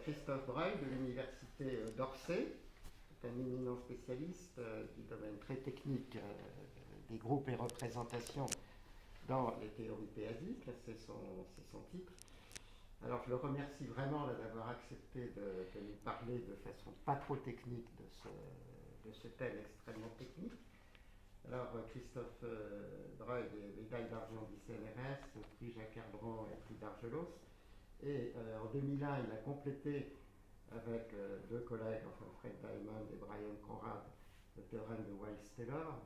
Christophe Breuil de l'université d'Orsay, est un éminent spécialiste du domaine très technique des groupes et représentations dans les théories péadiques, c'est son titre. Alors je le remercie vraiment d'avoir accepté de nous parler de façon pas trop technique de ce thème extrêmement technique. Alors Christophe Breuil est médaille d'argent du CNRS, prix Jacques Herbron et prix d'Argelos. Et en 2001, il a complété avec deux collègues, enfin Fred Diamond et Brian Conrad, le théorème de Weiss-Taylor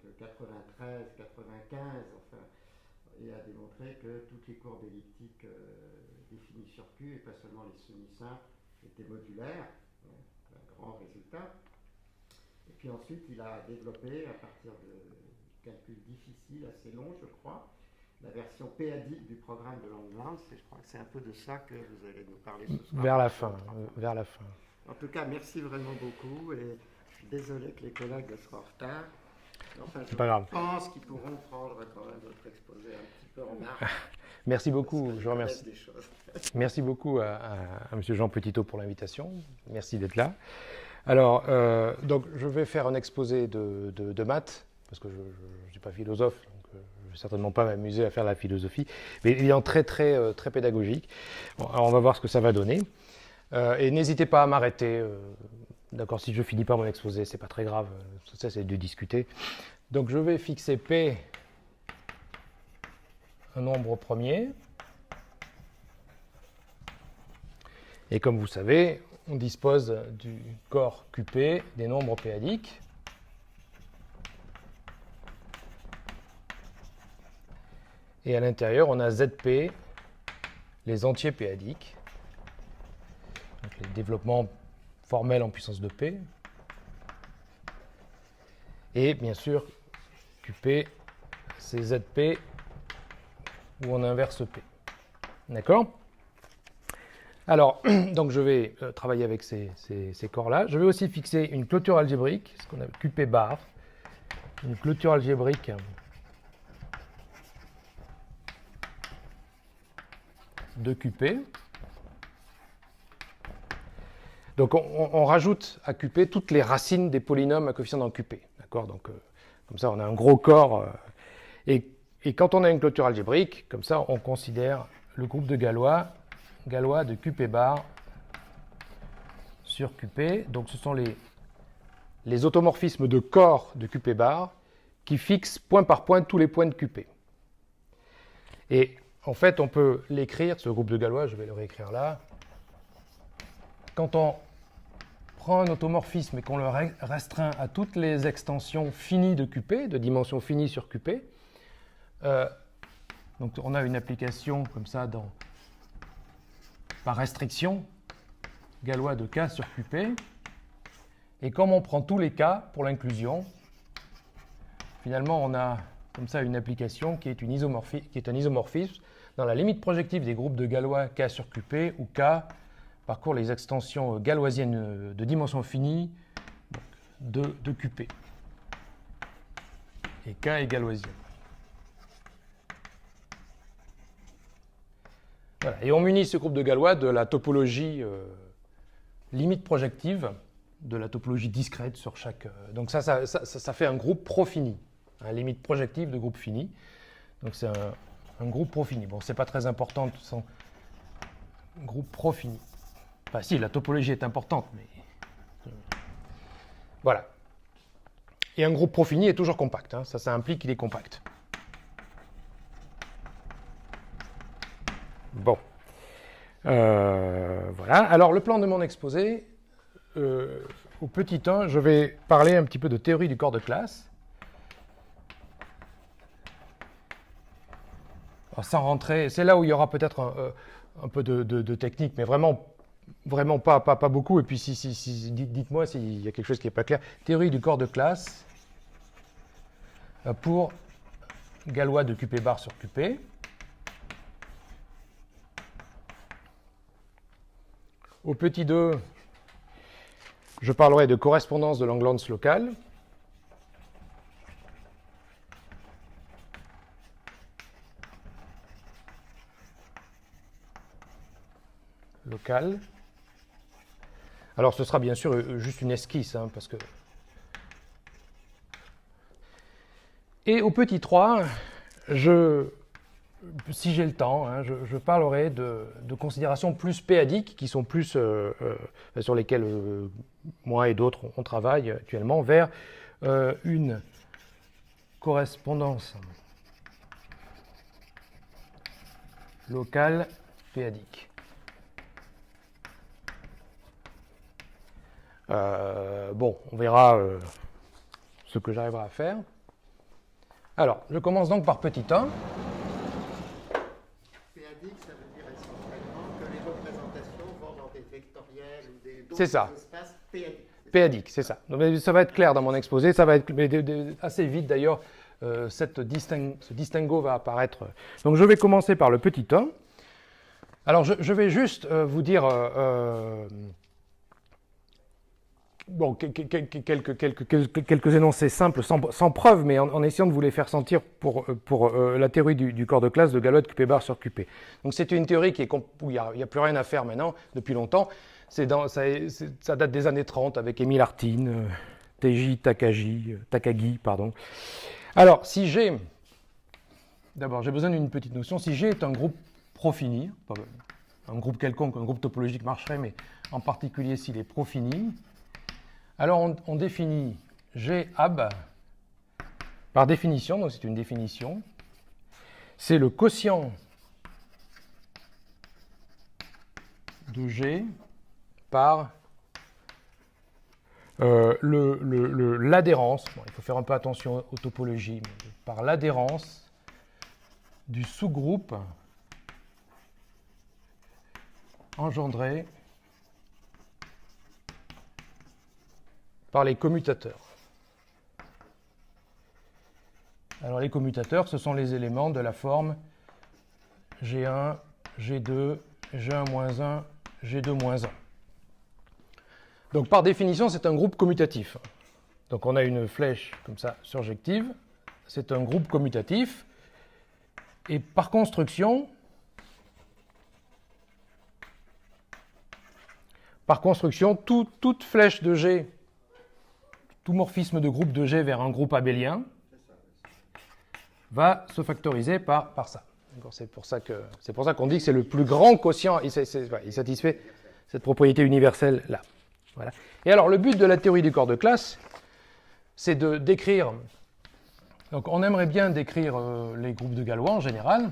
de 93-95, enfin, et a démontré que toutes les courbes elliptiques définies sur Q, et pas seulement les semi-simples, étaient modulaires, un grand résultat. Et puis ensuite, il a développé, à partir de calculs difficiles, assez longs, je crois, la version péadique du programme de Langlands, et je crois que c'est un peu de ça que vous allez nous parler ce soir. Vers la fin, vers la fin. En tout cas, merci vraiment beaucoup, et je suis désolé que les collègues soient en retard. Enfin, je pense qu'ils pourront prendre quand même votre exposé un petit peu en marche. Merci beaucoup, je remercie. Merci beaucoup à M. Jean Petitot pour l'invitation. Merci d'être là. Alors, donc, je vais faire un exposé de maths, parce que je ne suis pas philosophe, donc je ne vais certainement pas m'amuser à faire la philosophie, mais il est très pédagogique. Bon, alors on va voir ce que ça va donner. Et n'hésitez pas à m'arrêter. D'accord, si je ne finis pas mon exposé, ce n'est pas très grave. Tout ça, c'est de discuter. Donc, je vais fixer P un nombre premier. Et comme vous savez, on dispose du corps QP des nombres péadiques. Et à l'intérieur, on a ZP, les entiers péadiques. Donc les développements formels en puissance de P. Et bien sûr, QP, c'est ZP où on inverse P. D'accord ? Alors, donc je vais travailler avec ces corps-là. Je vais aussi fixer une clôture algébrique, ce qu'on appelle QP bar. Une clôture algébrique de QP. Donc on rajoute à QP toutes les racines des polynômes à coefficient dans QP. D'accord ? Donc comme ça, on a un gros corps. Et quand on a une clôture algébrique, comme ça, on considère le groupe de Galois de QP bar sur QP. Donc ce sont les automorphismes de corps de QP bar qui fixent point par point tous les points de QP. Et en fait, on peut l'écrire, ce groupe de Galois, je vais le réécrire là. Quand on prend un automorphisme et qu'on le restreint à toutes les extensions finies de QP, de dimension finie sur QP, donc on a une application comme ça par restriction, Galois de K sur QP. Et comme on prend tous les cas pour l'inclusion, finalement on a comme ça une application qui est un isomorphisme dans la limite projective des groupes de Galois K sur QP, où K parcourt les extensions galoisiennes de dimension finie de QP. Et K est galoisienne. Voilà. Et on munit ce groupe de Galois de la topologie limite projective, de la topologie discrète sur chaque... donc ça fait un groupe profini, limite projective de groupe fini. Donc c'est un groupe profini. Bon, c'est pas très important, sans groupe profini. Enfin si, la topologie est importante, mais... voilà. Et un groupe profini est toujours compact, ça implique qu'il est compact. Bon. Voilà. Alors, le plan de mon exposé, au petit 1, je vais parler un petit peu de théorie du corps de classe. Alors, sans rentrer, c'est là où il y aura peut-être un peu de technique, mais vraiment pas beaucoup. Et puis, dites-moi s'il y a quelque chose qui n'est pas clair. Théorie du corps de classe pour Galois de QP bar sur QP. Au petit 2, je parlerai de correspondance de Langlands locale. Locale. Alors ce sera bien sûr juste une esquisse, hein, parce que... Et au petit 3, si j'ai le temps, hein, je parlerai de considérations plus péadiques, qui sont plus sur lesquelles moi et d'autres on travaille actuellement, vers une correspondance locale péadique. Bon, on verra ce que j'arriverai à faire. Alors, je commence donc par petit 1. Péadique, ça veut dire essentiellement que les représentations vont dans des vectoriels ou des C'est ça. espaces péadiques. Péadique, c'est ça. Donc, ça va être clair dans mon exposé, ça va être assez vite d'ailleurs, ce distinguo va apparaître. Donc je vais commencer par le petit 1. Alors je vais juste vous dire bon, quelques énoncés simples, sans preuve, mais en essayant de vous les faire sentir pour la théorie du corps de classe de Galois de QP-bar sur QP. Donc c'est une théorie où il n'y a plus rien à faire maintenant, depuis longtemps. Ça date des années 30 avec Émile Artin, Teiji Takagi. Alors, si G, d'abord j'ai besoin d'une petite notion, si G est un groupe profini, un groupe quelconque, un groupe topologique marcherait, mais en particulier s'il est profini, alors on définit G ab par définition, donc c'est une définition, c'est le quotient de G par l'adhérence, bon, il faut faire un peu attention aux topologies, mais par l'adhérence du sous-groupe engendré par les commutateurs. Alors les commutateurs, ce sont les éléments de la forme G1, G2, G1-1, G2-1. Donc par définition, c'est un groupe commutatif. Donc on a une flèche comme ça, surjective, c'est un groupe commutatif, et par construction, toute flèche de G, tout morphisme de groupe de G vers un groupe abélien va se factoriser par ça. C'est pour ça qu'on dit que c'est le plus grand quotient, il satisfait cette propriété universelle là. Voilà. Et alors le but de la théorie du corps de classe, c'est de décrire, donc on aimerait bien décrire les groupes de Galois en général,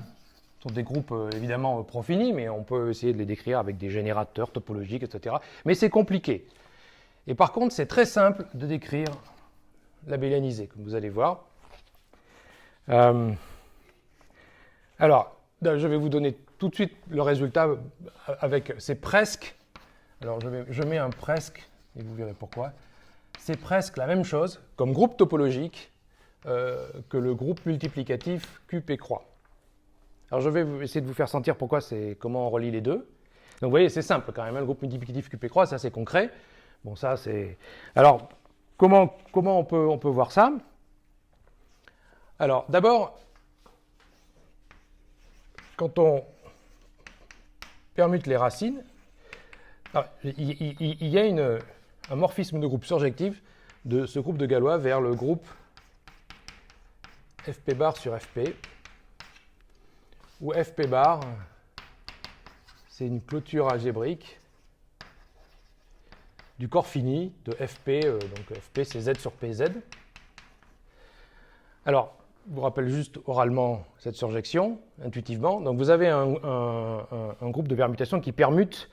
ce sont des groupes évidemment profinis, mais on peut essayer de les décrire avec des générateurs topologiques, etc. Mais c'est compliqué. Et par contre, c'est très simple de décrire l'abélianisé, comme vous allez voir. Alors, je vais vous donner tout de suite le résultat avec c'est presque. Alors, je mets un presque, et vous verrez pourquoi. C'est presque la même chose comme groupe topologique que le groupe multiplicatif QP croix. Alors, je vais essayer de vous faire sentir comment on relie les deux. Donc, vous voyez, c'est simple quand même, hein, le groupe multiplicatif QP croix, ça c'est concret. Bon, ça c'est... Alors, comment on peut voir ça? Alors, d'abord, quand on permute les racines, il y a un morphisme de groupe surjectif de ce groupe de Galois vers le groupe Fp bar sur Fp, où Fp bar, c'est une clôture algébrique du corps fini de Fp, donc Fp c'est Z sur Pz. Alors, je vous rappelle juste oralement cette surjection, intuitivement. Donc vous avez un groupe de permutation qui permute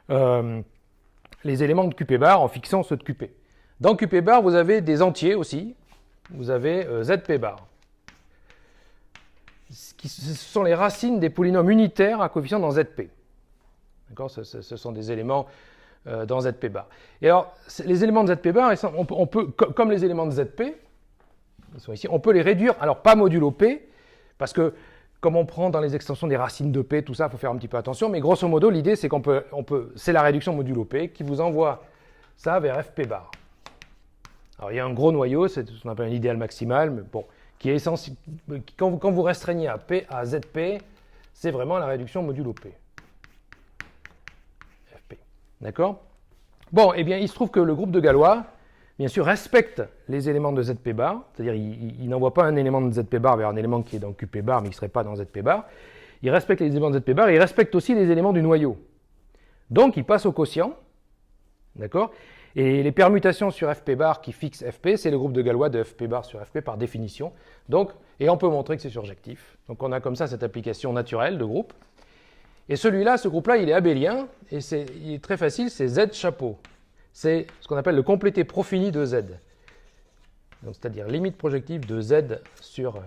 les éléments de Qp bar en fixant ceux de Qp. Dans Qp bar, vous avez des entiers aussi. Vous avez Zp bar. Ce sont les racines des polynômes unitaires à coefficient dans Zp. D'accord, ce sont des éléments dans Zp bar. Et alors, les éléments de Zp bar, on peut, comme les éléments de Zp, ils sont ici, on peut les réduire, alors pas modulo P, parce que comme on prend dans les extensions des racines de P, tout ça, il faut faire un petit peu attention, mais grosso modo, l'idée c'est c'est la réduction modulo P qui vous envoie ça vers Fp bar. Alors il y a un gros noyau, c'est ce qu'on appelle un idéal maximal, mais bon, qui est essentiel, quand vous restreignez à Zp, c'est vraiment la réduction modulo P. Fp. D'accord? Bon, eh bien, il se trouve que le groupe de Galois, bien sûr, respecte les éléments de ZP bar, c'est-à-dire il n'envoie pas un élément de ZP bar vers un élément qui est dans QP bar, mais qui ne serait pas dans ZP bar. Il respecte les éléments de ZP bar et il respecte aussi les éléments du noyau. Donc, il passe au quotient, d'accord? Et les permutations sur FP bar qui fixent FP, c'est le groupe de Galois de FP bar sur FP par définition. Donc, et on peut montrer que c'est surjectif. Donc, on a comme ça cette application naturelle de groupe. Et celui-là, ce groupe-là, il est abélien, et il est très facile, c'est Z chapeau. C'est ce qu'on appelle le complété profini de Z. C'est-à-dire limite projective de Z sur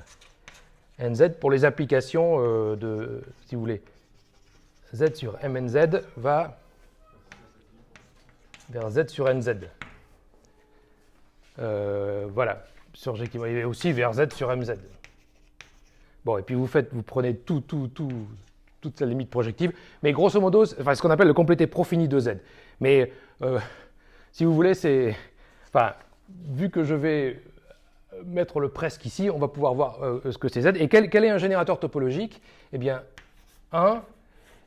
NZ pour les applications si vous voulez, Z sur MNZ va vers Z sur NZ. Voilà, surjective, et aussi vers Z sur MZ. Bon, et puis vous prenez toute la limite projective, mais grosso modo, enfin, ce qu'on appelle le complété profini de Z. Mais si vous voulez, vu que je vais mettre le presque ici, on va pouvoir voir ce que c'est Z. Et quel est un générateur topologique? Eh bien, 1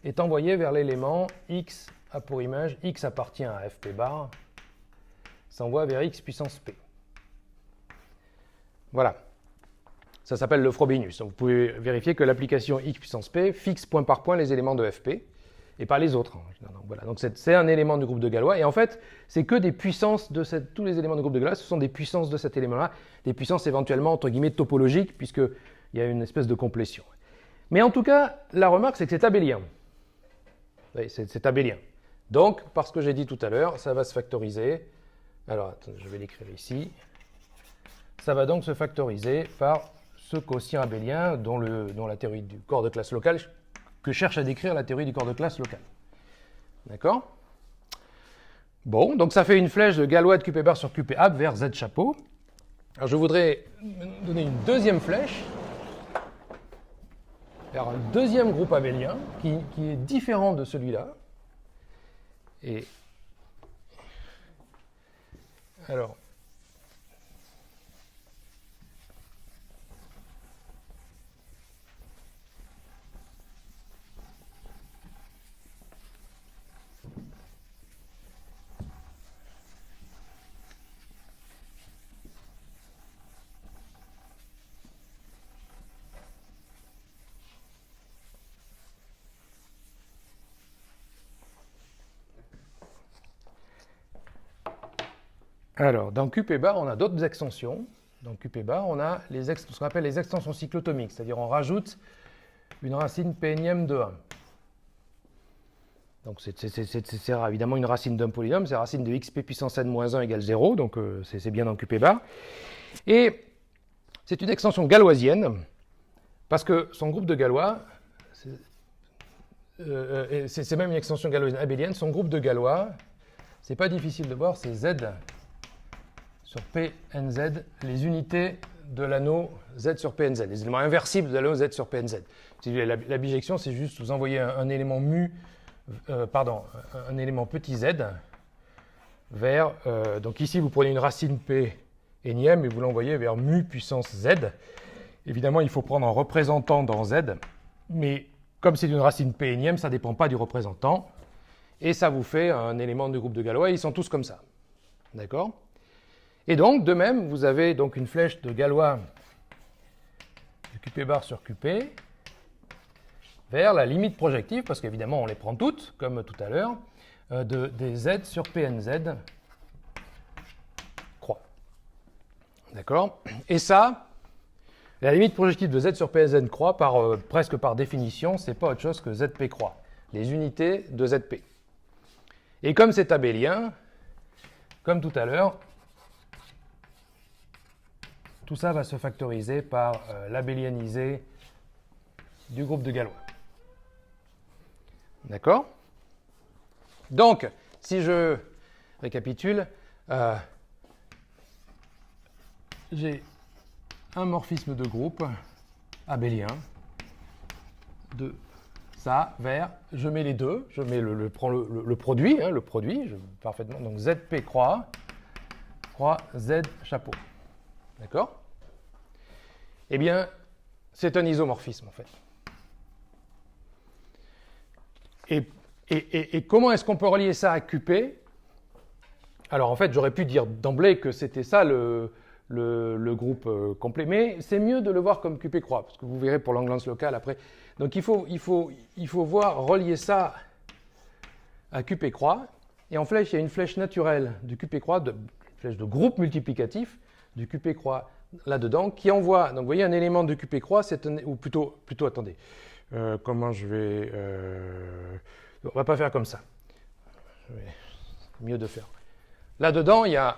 est envoyé vers l'élément X a pour image, X appartient à FP bar, s'envoie vers X puissance P. Voilà. Ça s'appelle le Frobenius. Donc vous pouvez vérifier que l'application X puissance P fixe point par point les éléments de FP et pas les autres. Voilà. Donc c'est un élément du groupe de Galois. Et en fait, c'est que des puissances de tous les éléments du groupe de Galois, ce sont des puissances de cet élément-là, des puissances éventuellement, entre guillemets, topologiques, puisqu'il y a une espèce de complétion. Mais en tout cas, la remarque, c'est que c'est abélien. Oui, c'est abélien. Donc, parce que j'ai dit tout à l'heure, ça va se factoriser. Alors, attendez, je vais l'écrire ici. Ça va donc se factoriser par ce quotient abélien dont la théorie du corps de classe local, que cherche à décrire la théorie du corps de classe local. D'accord? Bon, donc ça fait une flèche de Galois de QP bar sur QP ab vers Z chapeau. Alors je voudrais donner une deuxième flèche vers un deuxième groupe abélien qui est différent de celui-là. Et alors, dans QP bar, on a d'autres extensions. Dans QP bar, on a ce qu'on appelle les extensions cyclotomiques, c'est-à-dire on rajoute une racine pénième de 1. Donc c'est évidemment une racine d'un polynôme, c'est la racine de xp puissance n-1 égale 0, donc c'est bien dans QP bar. Et c'est une extension galoisienne, parce que son groupe de Galois, c'est même une extension galoisienne abélienne, son groupe de Galois, c'est pas difficile de voir, c'est Z sur PNZ, les unités de l'anneau Z sur PNZ, les éléments inversibles de l'anneau Z sur PNZ. La bijection, c'est juste vous envoyer un élément un élément petit z vers, donc ici vous prenez une racine P énième et vous l'envoyez vers mu puissance z. Évidemment, il faut prendre un représentant dans z, mais comme c'est une racine P énième, ça ne dépend pas du représentant, et ça vous fait un élément du groupe de Galois, ils sont tous comme ça. D'accord? Et donc, de même, vous avez donc une flèche de Galois de QP bar sur QP vers la limite projective, parce qu'évidemment, on les prend toutes, comme tout à l'heure, des Z sur PNZ croix. D'accord? Et ça, la limite projective de Z sur PNZ croix, presque par définition, c'est pas autre chose que ZP croix, les unités de ZP. Et comme c'est abélien, comme tout à l'heure, tout ça va se factoriser par l'abélianisé du groupe de Galois. D'accord? Donc, si je récapitule, j'ai un morphisme de groupe abélien de ça vers, je mets les deux, je mets le produit, le produit, parfaitement, donc ZP croix Z chapeau. D'accord? Eh bien, c'est un isomorphisme en fait. Et comment est-ce qu'on peut relier ça à QP? Alors en fait, j'aurais pu dire d'emblée que c'était ça le groupe complet, mais c'est mieux de le voir comme QP-croix, parce que vous verrez pour l'angulance locale après. Donc il faut relier ça à QP-croix, et en flèche, il y a une flèche naturelle du QP-croix, une flèche de groupe multiplicatif du QP-croix là-dedans, qui envoie, donc vous voyez un élément de QP-croix, ou plutôt, attendez, comment je vais... on ne va pas faire comme ça. C'est mieux de faire. Là-dedans, il y a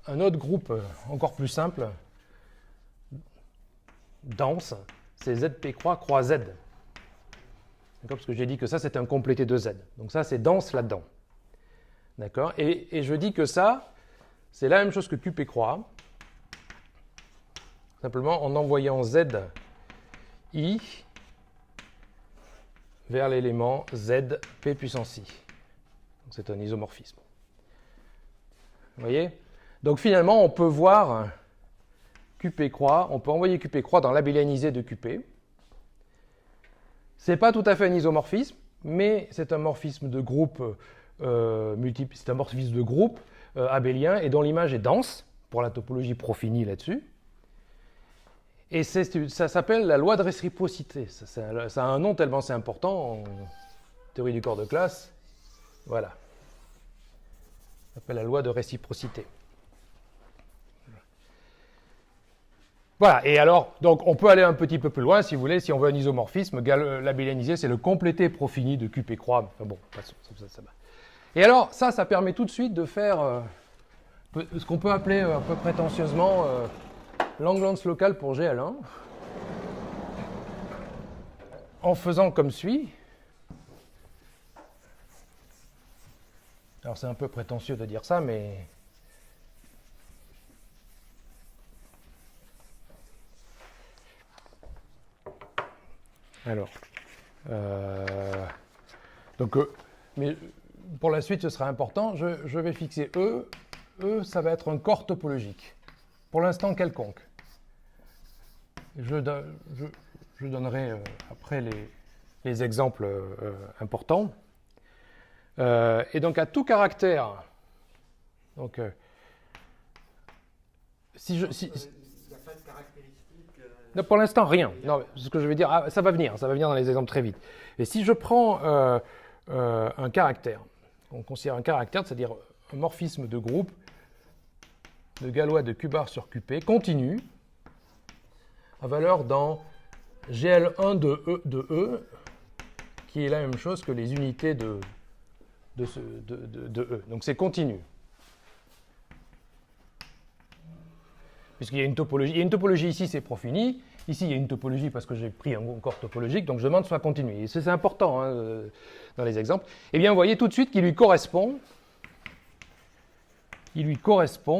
un autre groupe encore plus simple, dense, c'est ZP croix Z. D'accord, parce que j'ai dit que ça, c'était un complété de Z. Donc ça, c'est dense là-dedans. D'accord, et je dis que ça, c'est la même chose que QP croix, simplement en envoyant ZI vers l'élément ZP puissance I. C'est un isomorphisme. Vous voyez? Donc finalement, on peut voir QP croix, on peut envoyer QP croix dans l'abélianisé de QP. Ce n'est pas tout à fait un isomorphisme, mais c'est un morphisme de groupe multiple, c'est un morphisme de groupe abélien et dont l'image est dense pour la topologie Profini là-dessus. Et ça s'appelle la loi de réciprocité. Ça a un nom tellement c'est important en théorie du corps de classe. Voilà. Ça s'appelle la loi de réciprocité. Voilà, et alors, donc on peut aller un petit peu plus loin, si vous voulez, si on veut un isomorphisme, l'abélianisé, c'est le complété profini de QP croix. Enfin bon, ça va. Et alors, ça permet tout de suite de faire ce qu'on peut appeler un peu prétentieusement l'angulance locale pour GL1, en faisant comme suit. Alors c'est un peu prétentieux de dire ça, mais... Alors, mais pour la suite, ce sera important. Je vais fixer E. E, ça va être un corps topologique. Pour l'instant, quelconque. Je donnerai après les exemples importants. Et donc, à tout caractère, donc, si non, pour l'instant, rien. Non, ce que je vais dire, ça va venir dans les exemples très vite. Et si je prends un caractère, on considère un caractère, c'est-à-dire un morphisme de groupe de Galois de Q bar sur QP, continu, à valeur dans GL1 de E, qui est la même chose que les unités de E. Donc c'est continu. Puisqu'il y a une topologie. Il y a une topologie ici, c'est Profini. Ici, il y a une topologie parce que j'ai pris un corps topologique, donc je demande soit continu. Et c'est important dans les exemples. Eh bien, vous voyez tout de suite qu'il lui correspond,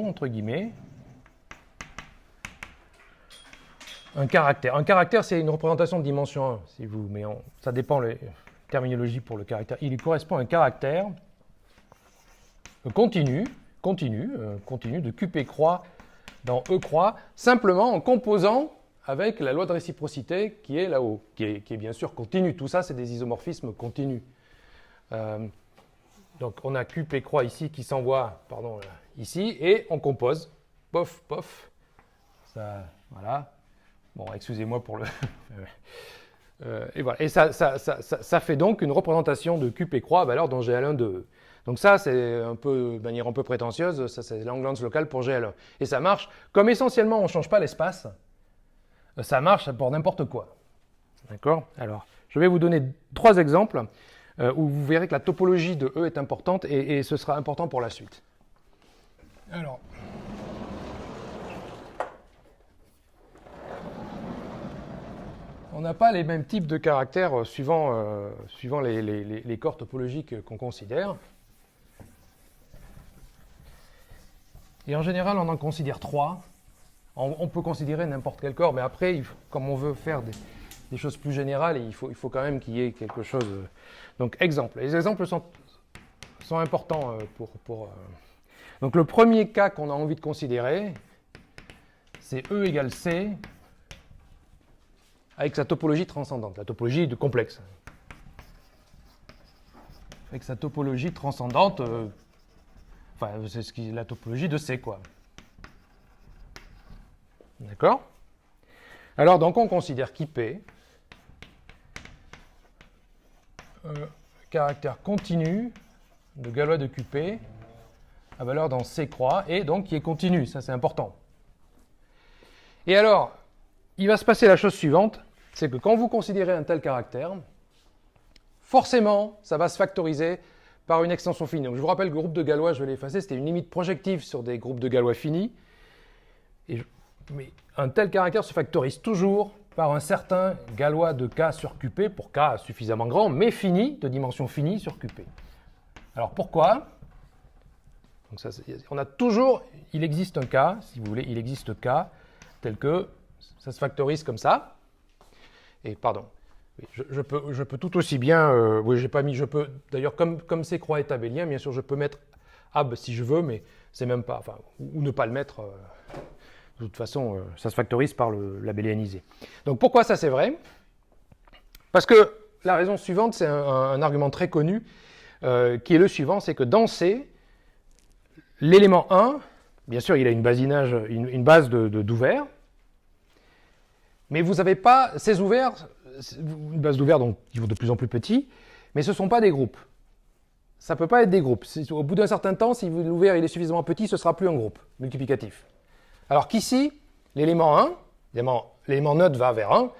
entre guillemets, un caractère. Un caractère, c'est une représentation de dimension 1, si vous, mais ça dépend de la terminologie pour le caractère. Il lui correspond un caractère continu de QP croix dans E croix, simplement en composant avec la loi de réciprocité qui est là-haut, qui est bien sûr continue. Tout ça, c'est des isomorphismes continus. Donc, on a QP croix ici qui s'envoie, ici, et on compose. Pof, pof. Ça, voilà. Bon, excusez-moi pour le... et voilà. Et ça fait donc une représentation de QP croix à valeur dans GL1 de E. Donc ça, c'est de manière un peu prétentieuse, ça c'est l'angulance locale pour GL1. Et ça marche, comme essentiellement on ne change pas l'espace, ça marche pour n'importe quoi. D'accord? Alors, je vais vous donner 3 exemples où vous verrez que la topologie de E est importante et ce sera important pour la suite. Alors, on n'a pas les mêmes types de caractères suivant les corps topologiques qu'on considère. Et en général, on en considère 3. On peut considérer n'importe quel corps, mais après, comme on veut faire des choses plus générales, il faut quand même qu'il y ait quelque chose. Donc, exemple. Les exemples sont importants pour Donc, le premier cas qu'on a envie de considérer, c'est E égale C avec sa topologie transcendante, la topologie de complexe. Avec sa topologie transcendante, Enfin, c'est la topologie de C, quoi. D'accord? Alors, donc, on considère qu'IP, caractère continu de Galois de QP à valeur dans C croix, et donc qui est continu. Ça, c'est important. Et alors, il va se passer la chose suivante, c'est que quand vous considérez un tel caractère, forcément, ça va se factoriser par une extension finie. Donc, je vous rappelle que le groupe de Galois, je vais l'effacer, c'était une limite projective sur des groupes de Galois finis. Mais un tel caractère se factorise toujours par un certain Galois de K sur QP, pour K suffisamment grand, mais fini, de dimension finie sur QP. Alors pourquoi? Donc ça, on a toujours, il existe un K, si vous voulez, il existe K, tel que ça se factorise comme ça. Et pardon, je peux tout aussi bien, oui, j'ai pas mis, je peux, d'ailleurs, comme C croix est abélien, bien sûr, je peux mettre ab si je veux, mais c'est même pas, enfin, ou ne pas le mettre. De toute façon, ça se factorise par l'abélianisé. Donc pourquoi ça c'est vrai? Parce que la raison suivante, c'est un argument très connu, qui est le suivant, c'est que dans C, l'élément 1, bien sûr, il a une basinage, une base d'ouverts, mais vous n'avez pas ces ouverts, une base d'ouverts donc qui vont de plus en plus petits, mais ce ne sont pas des groupes. Ça ne peut pas être des groupes. Au bout d'un certain temps, si l'ouvert est suffisamment petit, ce ne sera plus un groupe multiplicatif. Alors qu'ici, l'élément 1, l'élément neutre va vers 1,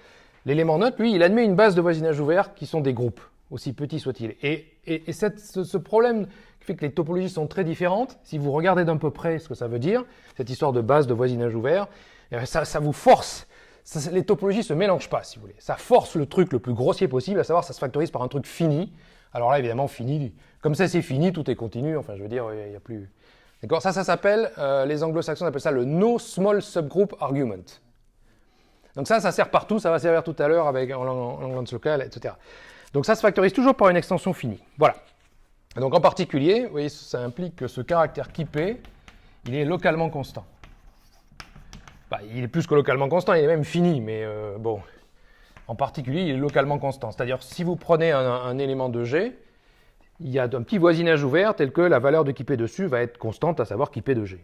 l'élément neutre, lui, il admet une base de voisinage ouvert qui sont des groupes, aussi petits soient-ils. Et ce problème qui fait que les topologies sont très différentes, si vous regardez d'un peu près ce que ça veut dire, cette histoire de base de voisinage ouvert, ça vous force, les topologies ne se mélangent pas, si vous voulez. Ça force le truc le plus grossier possible, à savoir ça se factorise par un truc fini. Alors là, évidemment, fini, comme ça c'est fini, tout est continu, enfin je veux dire, il n'y a plus... D'accord? Ça s'appelle, les anglo-saxons appellent ça le no small subgroup argument. Donc ça sert partout, ça va servir tout à l'heure avec en langue locale, etc. Donc ça se factorise toujours par une extension finie. Voilà. Donc en particulier, vous voyez, ça implique que ce caractère Kp, il est localement constant. Bah, il est plus que localement constant, il est même fini, mais bon. En particulier, il est localement constant. C'est-à-dire, si vous prenez un élément de G, il y a un petit voisinage ouvert tel que la valeur de Kp dessus va être constante, à savoir Kp de G.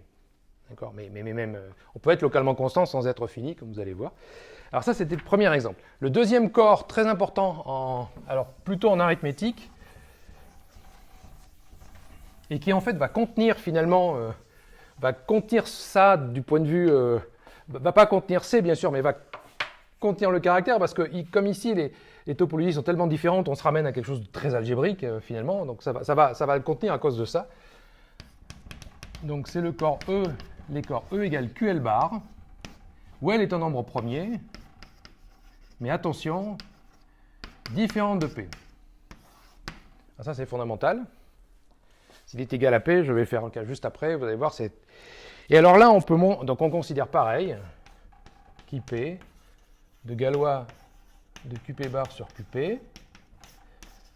D'accord, mais même, on peut être localement constant sans être fini, comme vous allez voir. Alors ça, c'était le premier exemple. Le deuxième corps, très important, alors plutôt en arithmétique, et qui en fait va contenir finalement, va contenir ça du point de vue, va pas contenir C bien sûr, mais va contenir le caractère, parce que comme ici, les topologies sont tellement différentes, on se ramène à quelque chose de très algébrique finalement, donc ça va le contenir à cause de ça. Donc c'est le corps E, les corps E égale QL bar, où L est un nombre premier, mais attention, différent de P. Alors ça c'est fondamental. S'il est égal à P, je vais faire un cas juste après, vous allez voir, c'est... Et alors là, donc on considère pareil, qu'IP de Galois de QP bar sur QP,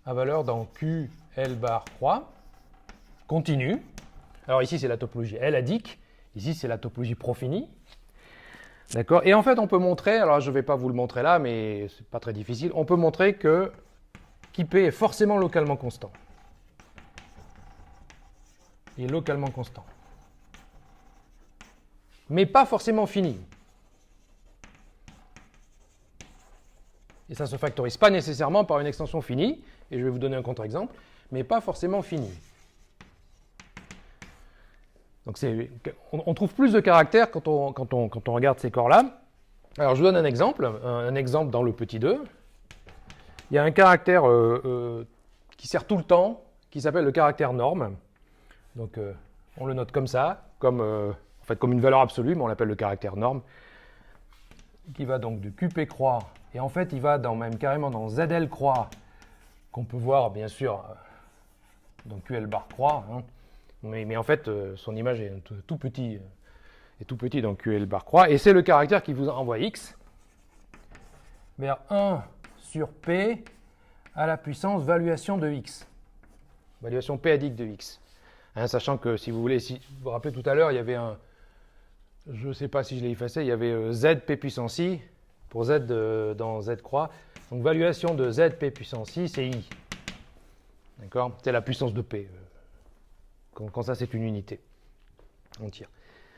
à valeur dans QL bar croix, continue. Alors ici, c'est la topologie L-adique, ici, c'est la topologie profini. D'accord? Et en fait, on peut montrer, alors je ne vais pas vous le montrer là, mais ce n'est pas très difficile, on peut montrer que QP est forcément localement constant. Il est localement constant. Mais pas forcément fini. Et ça ne se factorise pas nécessairement par une extension finie, et je vais vous donner un contre-exemple, mais pas forcément fini. Donc on trouve plus de caractères quand on regarde ces corps-là. Alors je vous donne un exemple dans le petit 2. Il y a un caractère qui sert tout le temps, qui s'appelle le caractère norme. Donc on le note comme ça, comme une valeur absolue, mais on l'appelle le caractère norme, qui va donc de QP croix, et en fait il va carrément dans ZL croix, qu'on peut voir bien sûr dans QL bar croix, hein. Mais en fait son image est tout petit dans QL bar croix, et c'est le caractère qui vous envoie X vers 1 sur P à la puissance valuation de X, valuation P-adique de X. Hein, sachant que si vous voulez, si vous vous rappelez tout à l'heure, il y avait je ne sais pas si je l'ai effacé, il y avait ZP puissance I pour Z dans Z croix. Donc valuation de ZP puissance I, c'est I. D'accord? C'est la puissance de P. quand ça c'est une unité entière.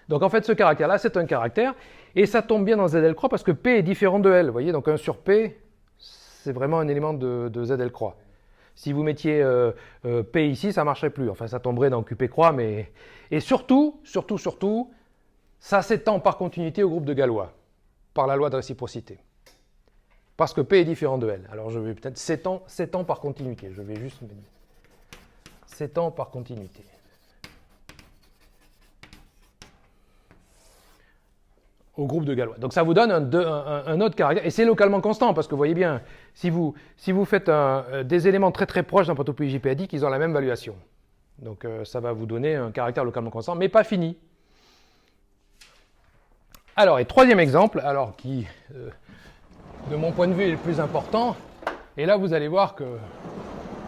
Donc en fait ce caractère-là c'est un caractère, et ça tombe bien dans ZL croix parce que P est différent de L, vous voyez, donc 1 sur P, c'est vraiment un élément de ZL croix. Si vous mettiez P ici, ça ne marcherait plus, enfin ça tomberait dans QP croix, mais... Et surtout, ça s'étend par continuité au groupe de Galois, par la loi de réciprocité. Parce que P est différent de L. Alors je vais peut-être s'étend par continuité, je vais juste s'étend par continuité. Au groupe de Galois. Donc ça vous donne un autre caractère, et c'est localement constant, parce que vous voyez bien, si vous faites des éléments très très proches d'un topologie p-adique, ils ont la même valuation. Donc ça va vous donner un caractère localement constant, mais pas fini. Alors, et troisième exemple, alors qui, de mon point de vue, est le plus important, et là vous allez voir que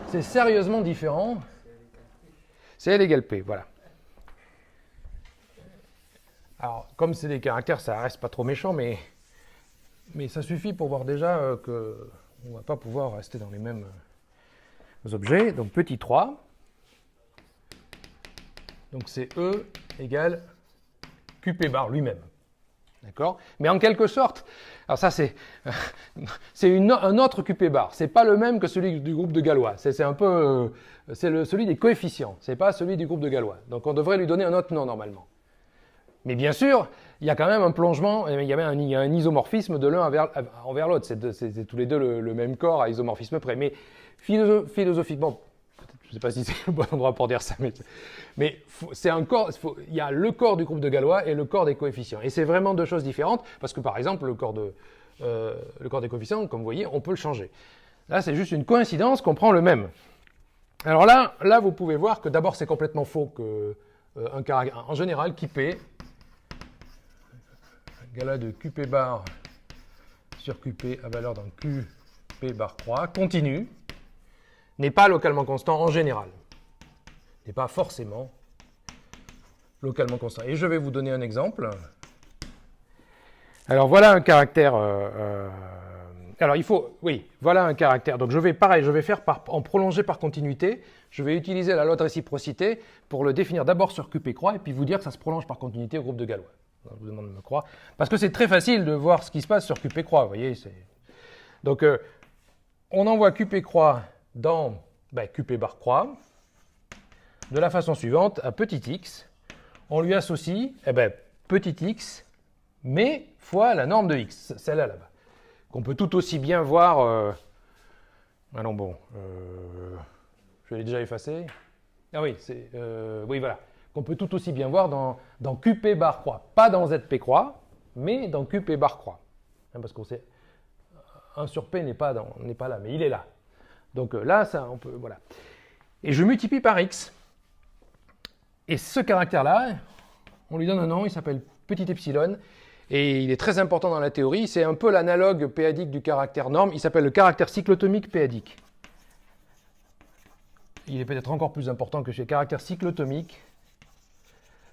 c'est sérieusement différent, c'est L égale P, voilà. Alors, comme c'est des caractères, ça reste pas trop méchant, mais ça suffit pour voir déjà qu'on ne va pas pouvoir rester dans les mêmes objets. Donc, petit 3. Donc, c'est E égale QP bar lui-même. D'accord? Mais en quelque sorte, alors ça, c'est un autre QP bar. Ce n'est pas le même que celui du groupe de Galois. C'est un peu... c'est celui des coefficients. Ce n'est pas celui du groupe de Galois. Donc, on devrait lui donner un autre nom, normalement. Mais bien sûr, il y a quand même un plongement, il y a un isomorphisme de l'un envers l'autre. C'est tous les deux le même corps à isomorphisme près. Mais philosophiquement, je ne sais pas si c'est le bon endroit pour dire ça, mais c'est un corps, il y a le corps du groupe de Galois et le corps des coefficients. Et c'est vraiment deux choses différentes, parce que par exemple, le corps des coefficients, comme vous voyez, on peut le changer. Là, c'est juste une coïncidence qu'on prend le même. Alors là, vous pouvez voir que d'abord, c'est complètement faux que un caractère, en général, qui P égale de QP bar sur QP à valeur d'un QP bar croix continu n'est pas localement constant en général. N'est pas forcément localement constant. Et je vais vous donner un exemple. Alors voilà un caractère. Alors il faut. Oui, voilà un caractère. Donc je vais faire en prolongé par continuité. Je vais utiliser la loi de réciprocité pour le définir d'abord sur QP croix et puis vous dire que ça se prolonge par continuité au groupe de Galois. Je vous demande de me croire. Parce que c'est très facile de voir ce qui se passe sur QP croix. Vous voyez, donc, on envoie QP croix dans QP bar croix de la façon suivante. À petit x, on lui associe petit x, mais fois la norme de x, celle-là là-bas. Qu'on peut tout aussi bien voir... Ah non, bon. Je l'ai déjà effacé. Ah oui, oui, voilà. Qu'on peut tout aussi bien voir dans QP bar croix. Pas dans ZP croix, mais dans QP bar croix. Parce qu'on sait, 1 sur P n'est pas là, mais il est là. Donc là, ça, on peut, voilà. Et je multiplie par x. Et ce caractère-là, on lui donne un nom, il s'appelle petit epsilon. Et il est très important dans la théorie. C'est un peu l'analogue p-adique du caractère norme. Il s'appelle le caractère cyclotomique p-adique. Il est peut-être encore plus important que chez le caractère cyclotomique.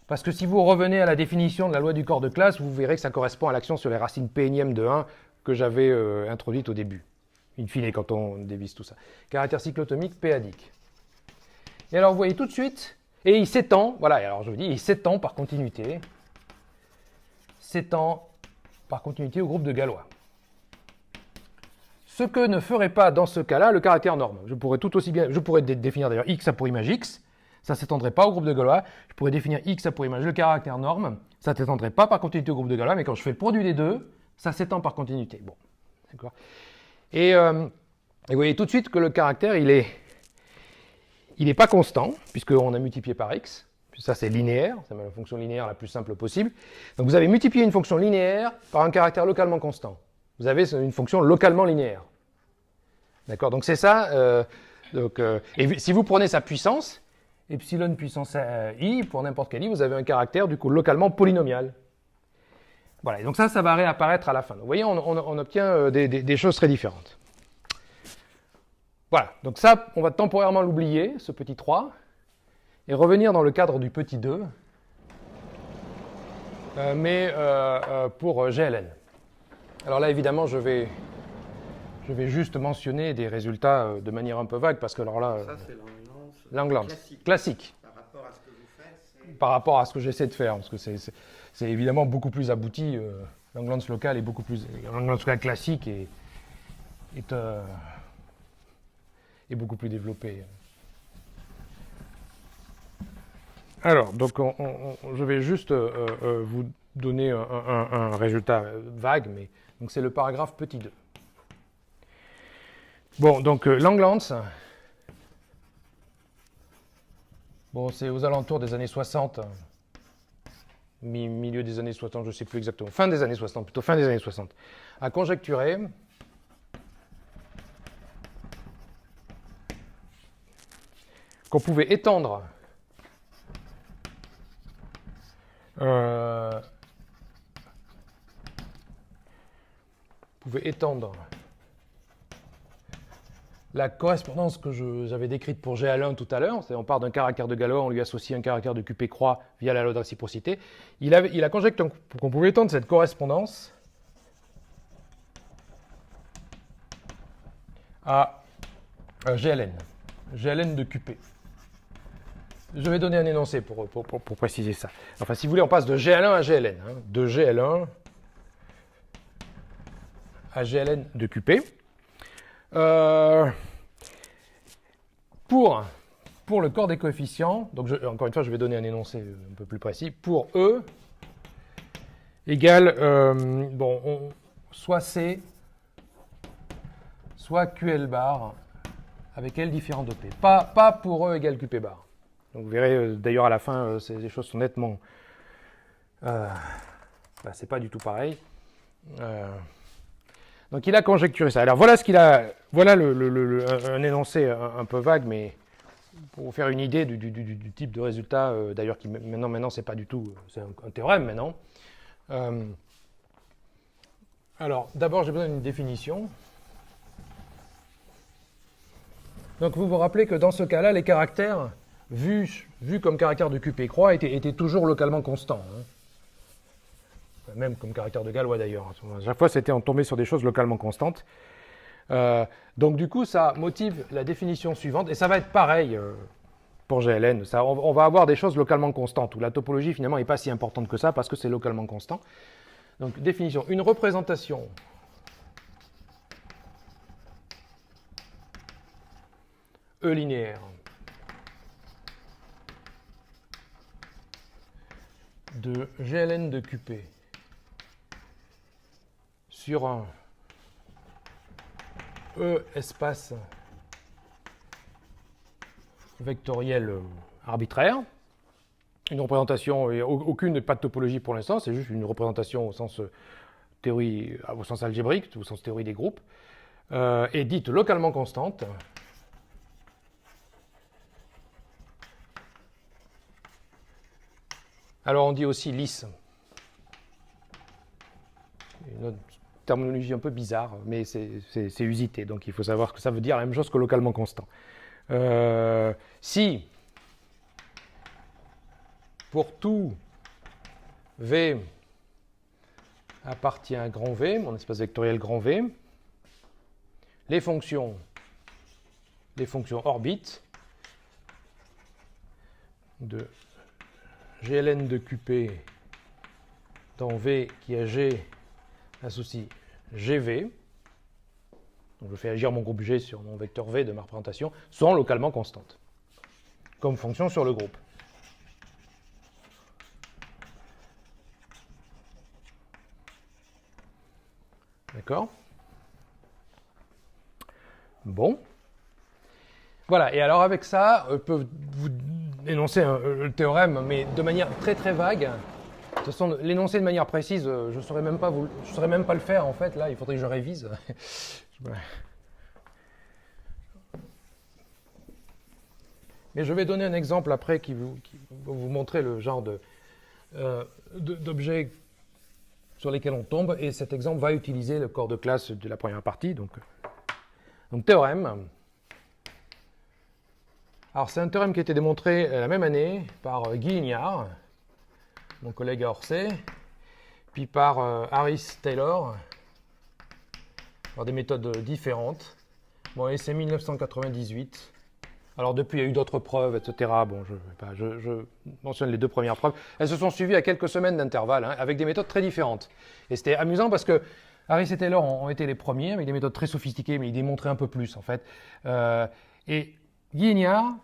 Parce que si vous revenez à la définition de la loi du corps de classe, vous verrez que ça correspond à l'action sur les racines p-nième de 1 que j'avais introduite au début. In fine, quand on dévisse tout ça. Caractère cyclotomique p-adique. Et alors, vous voyez tout de suite, et il s'étend, voilà, alors je vous dis, il s'étend par continuité. S'étend par continuité au groupe de Galois. Ce que ne ferait pas dans ce cas-là le caractère norme. Je pourrais tout aussi bien, je pourrais définir d'ailleurs x à pour image x, ça ne s'étendrait pas au groupe de Galois. Je pourrais définir x à pour image le caractère norme, ça ne s'étendrait pas par continuité au groupe de Galois, mais quand je fais le produit des deux, ça s'étend par continuité. Bon, d'accord. Et vous voyez tout de suite que le caractère, il est pas constant, puisqu'on a multiplié par x. Ça, c'est linéaire, c'est la fonction linéaire la plus simple possible. Donc, vous avez multiplié une fonction linéaire par un caractère localement constant. Vous avez une fonction localement linéaire. D'accord? Donc, c'est ça. Et si vous prenez sa puissance, epsilon puissance i, pour n'importe quel i, vous avez un caractère, du coup, localement polynomial. Voilà. Et donc, ça va réapparaître à la fin. Donc, vous voyez, on obtient des choses très différentes. Voilà. Donc, ça, on va temporairement l'oublier, ce petit 3. Et revenir dans le cadre du petit 2, mais pour GLN. Alors là, évidemment, je vais juste mentionner des résultats de manière un peu vague, parce que alors là... Ça, c'est Langlands classique. Par rapport à ce que par rapport à ce que j'essaie de faire, parce que c'est évidemment beaucoup plus abouti. L'Anglands local est beaucoup plus... L'Anglands local classique est beaucoup plus développé. Alors, donc je vais juste vous donner un résultat vague, mais donc c'est le paragraphe petit 2. Bon, donc Langlands, bon, c'est aux alentours des années 60, milieu des années 60, je ne sais plus exactement, fin des années 60, plutôt fin des années 60, a conjecturé qu'on pouvait étendre la correspondance que j'avais décrite pour G1 tout à l'heure, on part d'un caractère de Galois, on lui associe un caractère de QP-croix via la loi de réciprocité. Il a conjecturé qu'on pouvait étendre cette correspondance à GLN de QP. Je vais donner un énoncé pour préciser ça. Enfin, si vous voulez, on passe de GL1 à GLN. Hein, de GL1 à GLN de QP. Pour le corps des coefficients, donc encore une fois, je vais donner un énoncé un peu plus précis. Pour E égale, soit C, soit QL bar, avec L différent de P. Pas pour E égale QP bar. Donc vous verrez, d'ailleurs, à la fin, les choses sont nettement... c'est pas du tout pareil. Donc il a conjecturé ça. Alors voilà ce qu'il a... Voilà un énoncé un peu vague, mais pour vous faire une idée du type de résultat, d'ailleurs, qui maintenant c'est pas du tout... C'est un théorème maintenant. Alors, d'abord, j'ai besoin d'une définition. Donc vous vous rappelez que dans ce cas-là, les caractères... Vu comme caractère de QP-croix, était toujours localement constant. Hein. Même comme caractère de Galois d'ailleurs. À chaque fois, on tombait sur des choses localement constantes. Donc du coup, ça motive la définition suivante, et ça va être pareil pour GLN. On va avoir des choses localement constantes, où la topologie finalement n'est pas si importante que ça, parce que c'est localement constant. Donc définition, une représentation E linéaire de GLN de QP sur un E espace vectoriel arbitraire. Une représentation, et aucune n'est pas de topologie pour l'instant, c'est juste une représentation au sens théorie, au sens algébrique, au sens théorie des groupes, est dite localement constante. Alors on dit aussi lisse. Une terminologie un peu bizarre, mais c'est usité, donc il faut savoir que ça veut dire la même chose que localement constant. Si, pour tout V appartient à grand V, mon espace vectoriel grand V, les fonctions orbites de GLN de QP dans V qui a G associe GV, donc je fais agir mon groupe G sur mon vecteur V de ma représentation, sont localement constantes, comme fonction sur le groupe. D'accord? Bon. Voilà, et alors avec ça, je peux vous énoncer le théorème, mais de manière très très vague. De toute façon, l'énoncer de manière précise, je ne saurais même pas le faire en fait, là, il faudrait que je révise. Mais je vais donner un exemple après qui va vous montrer le genre d'objets sur lesquels on tombe, et cet exemple va utiliser le corps de classe de la première partie. Donc théorème. Alors c'est un théorème qui a été démontré la même année par Guy Ignard, mon collègue à Orsay, puis par Harris Taylor, par des méthodes différentes. Bon, et c'est 1998. Alors depuis, il y a eu d'autres preuves, etc. Bon, je mentionne les 2 premières preuves. Elles se sont suivies à quelques semaines d'intervalle, hein, avec des méthodes très différentes. Et c'était amusant parce que Harris et Taylor ont été les premiers, avec des méthodes très sophistiquées, mais ils démontraient un peu plus, en fait. Et Guy Ignard,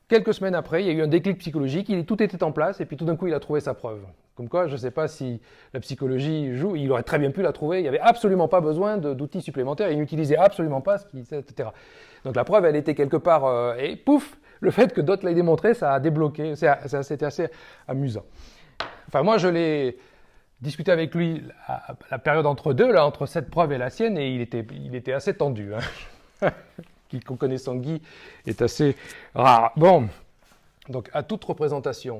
quelques semaines après, il y a eu un déclic psychologique, tout était en place, et puis tout d'un coup, il a trouvé sa preuve. Comme quoi, je ne sais pas si la psychologie joue, il aurait très bien pu la trouver, il n'y avait absolument pas besoin d'outils supplémentaires, il n'utilisait absolument pas ce qu'il sait, etc. Donc la preuve, elle était quelque part, et pouf, le fait que d'autres l'aient démontré, ça a débloqué, c'était assez amusant. Enfin, moi, je l'ai discuté avec lui à la période entre deux, là, entre cette preuve et la sienne, et il était assez tendu. Hein. Qui, connaissant Guy, est assez rare. Bon, donc à toute représentation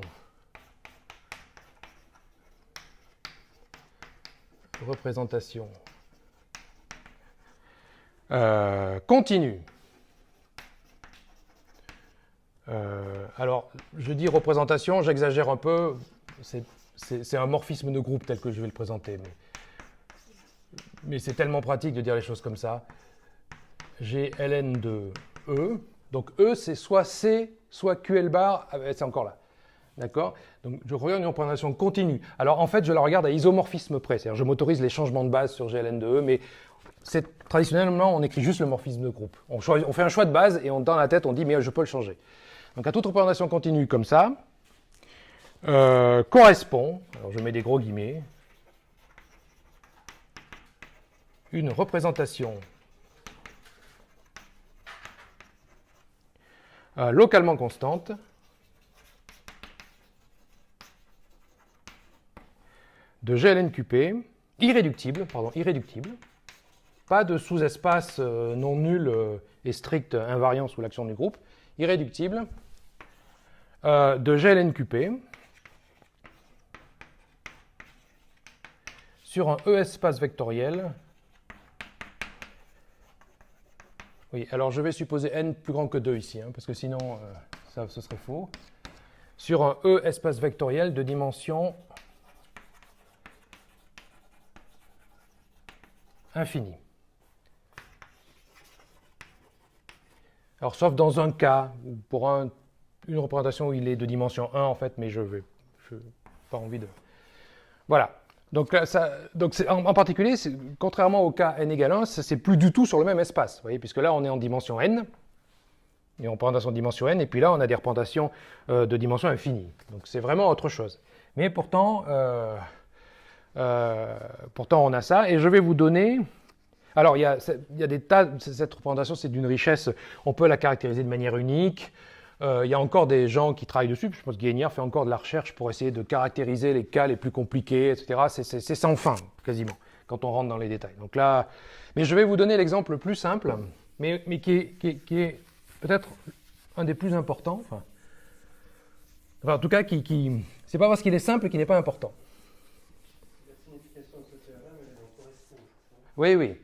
continue. Alors, je dis représentation, j'exagère un peu, c'est un morphisme de groupe tel que je vais le présenter, mais c'est tellement pratique de dire les choses comme ça. J'ai ln de E, donc E c'est soit C, soit QL bar, c'est encore là. D'accord? Donc je regarde une représentation continue. Alors en fait, je la regarde à isomorphisme près, c'est-à-dire je m'autorise les changements de base sur GLN de E, mais traditionnellement, on écrit juste le morphisme de groupe. On fait un choix de base et dans la tête, on dit mais je peux le changer. Donc à toute représentation continue comme ça, correspond, alors je mets des gros guillemets, une représentation localement constante de GLNQP, irréductible, pas de sous-espace non nul et strict invariant sous l'action du groupe, irréductible, de GLNQP sur un E-espace vectoriel. Oui, alors je vais supposer n plus grand que 2 ici, hein, parce que sinon ce serait faux. Sur un E espace vectoriel de dimension infinie. Alors sauf dans un cas, pour une représentation où il est de dimension 1 en fait, mais je n'ai pas envie de... Voilà. Donc, en particulier, contrairement au cas n égale 1, c'est plus du tout sur le même espace, vous voyez, puisque là on est en dimension n, et en représentation de dimension n, et puis là on a des représentations de dimension infinie. Donc c'est vraiment autre chose. Mais pourtant on a ça, et je vais vous donner... Alors il y a des tas, cette représentation c'est d'une richesse, on peut la caractériser de manière unique. Il y a encore des gens qui travaillent dessus, je pense que Guy Ignard fait encore de la recherche pour essayer de caractériser les cas les plus compliqués, etc. C'est sans fin, quasiment, quand on rentre dans les détails. Donc là, mais je vais vous donner l'exemple le plus simple, mais qui est peut-être un des plus importants. Enfin, en tout cas, c'est pas parce qu'il est simple qu'il n'est pas important. La signification de ce théorème, elle en correspond. Oui, oui.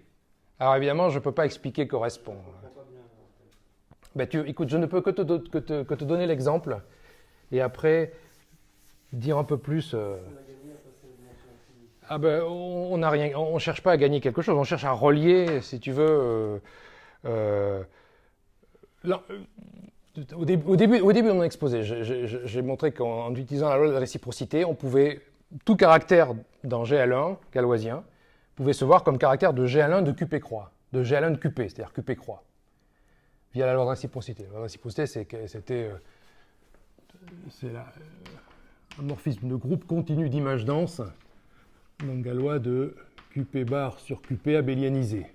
Alors évidemment, je ne peux pas expliquer correspond. Ben, écoute, je ne peux que te donner l'exemple et après dire un peu plus. Ah ben, on n'a rien, on cherche pas à gagner quelque chose, on cherche à relier, si tu veux. Au début de mon exposé, j'ai montré qu'en utilisant la loi de la réciprocité, on pouvait tout caractère dans GL1 galoisien pouvait se voir comme caractère de GL1 de QP croix, de GL1 de QP, c'est-à-dire QP croix. Via la loi de réciprocité. La loi de réciprocité, c'est un morphisme de groupe continu d'images denses, donc galois de QP bar sur QP abélianisé.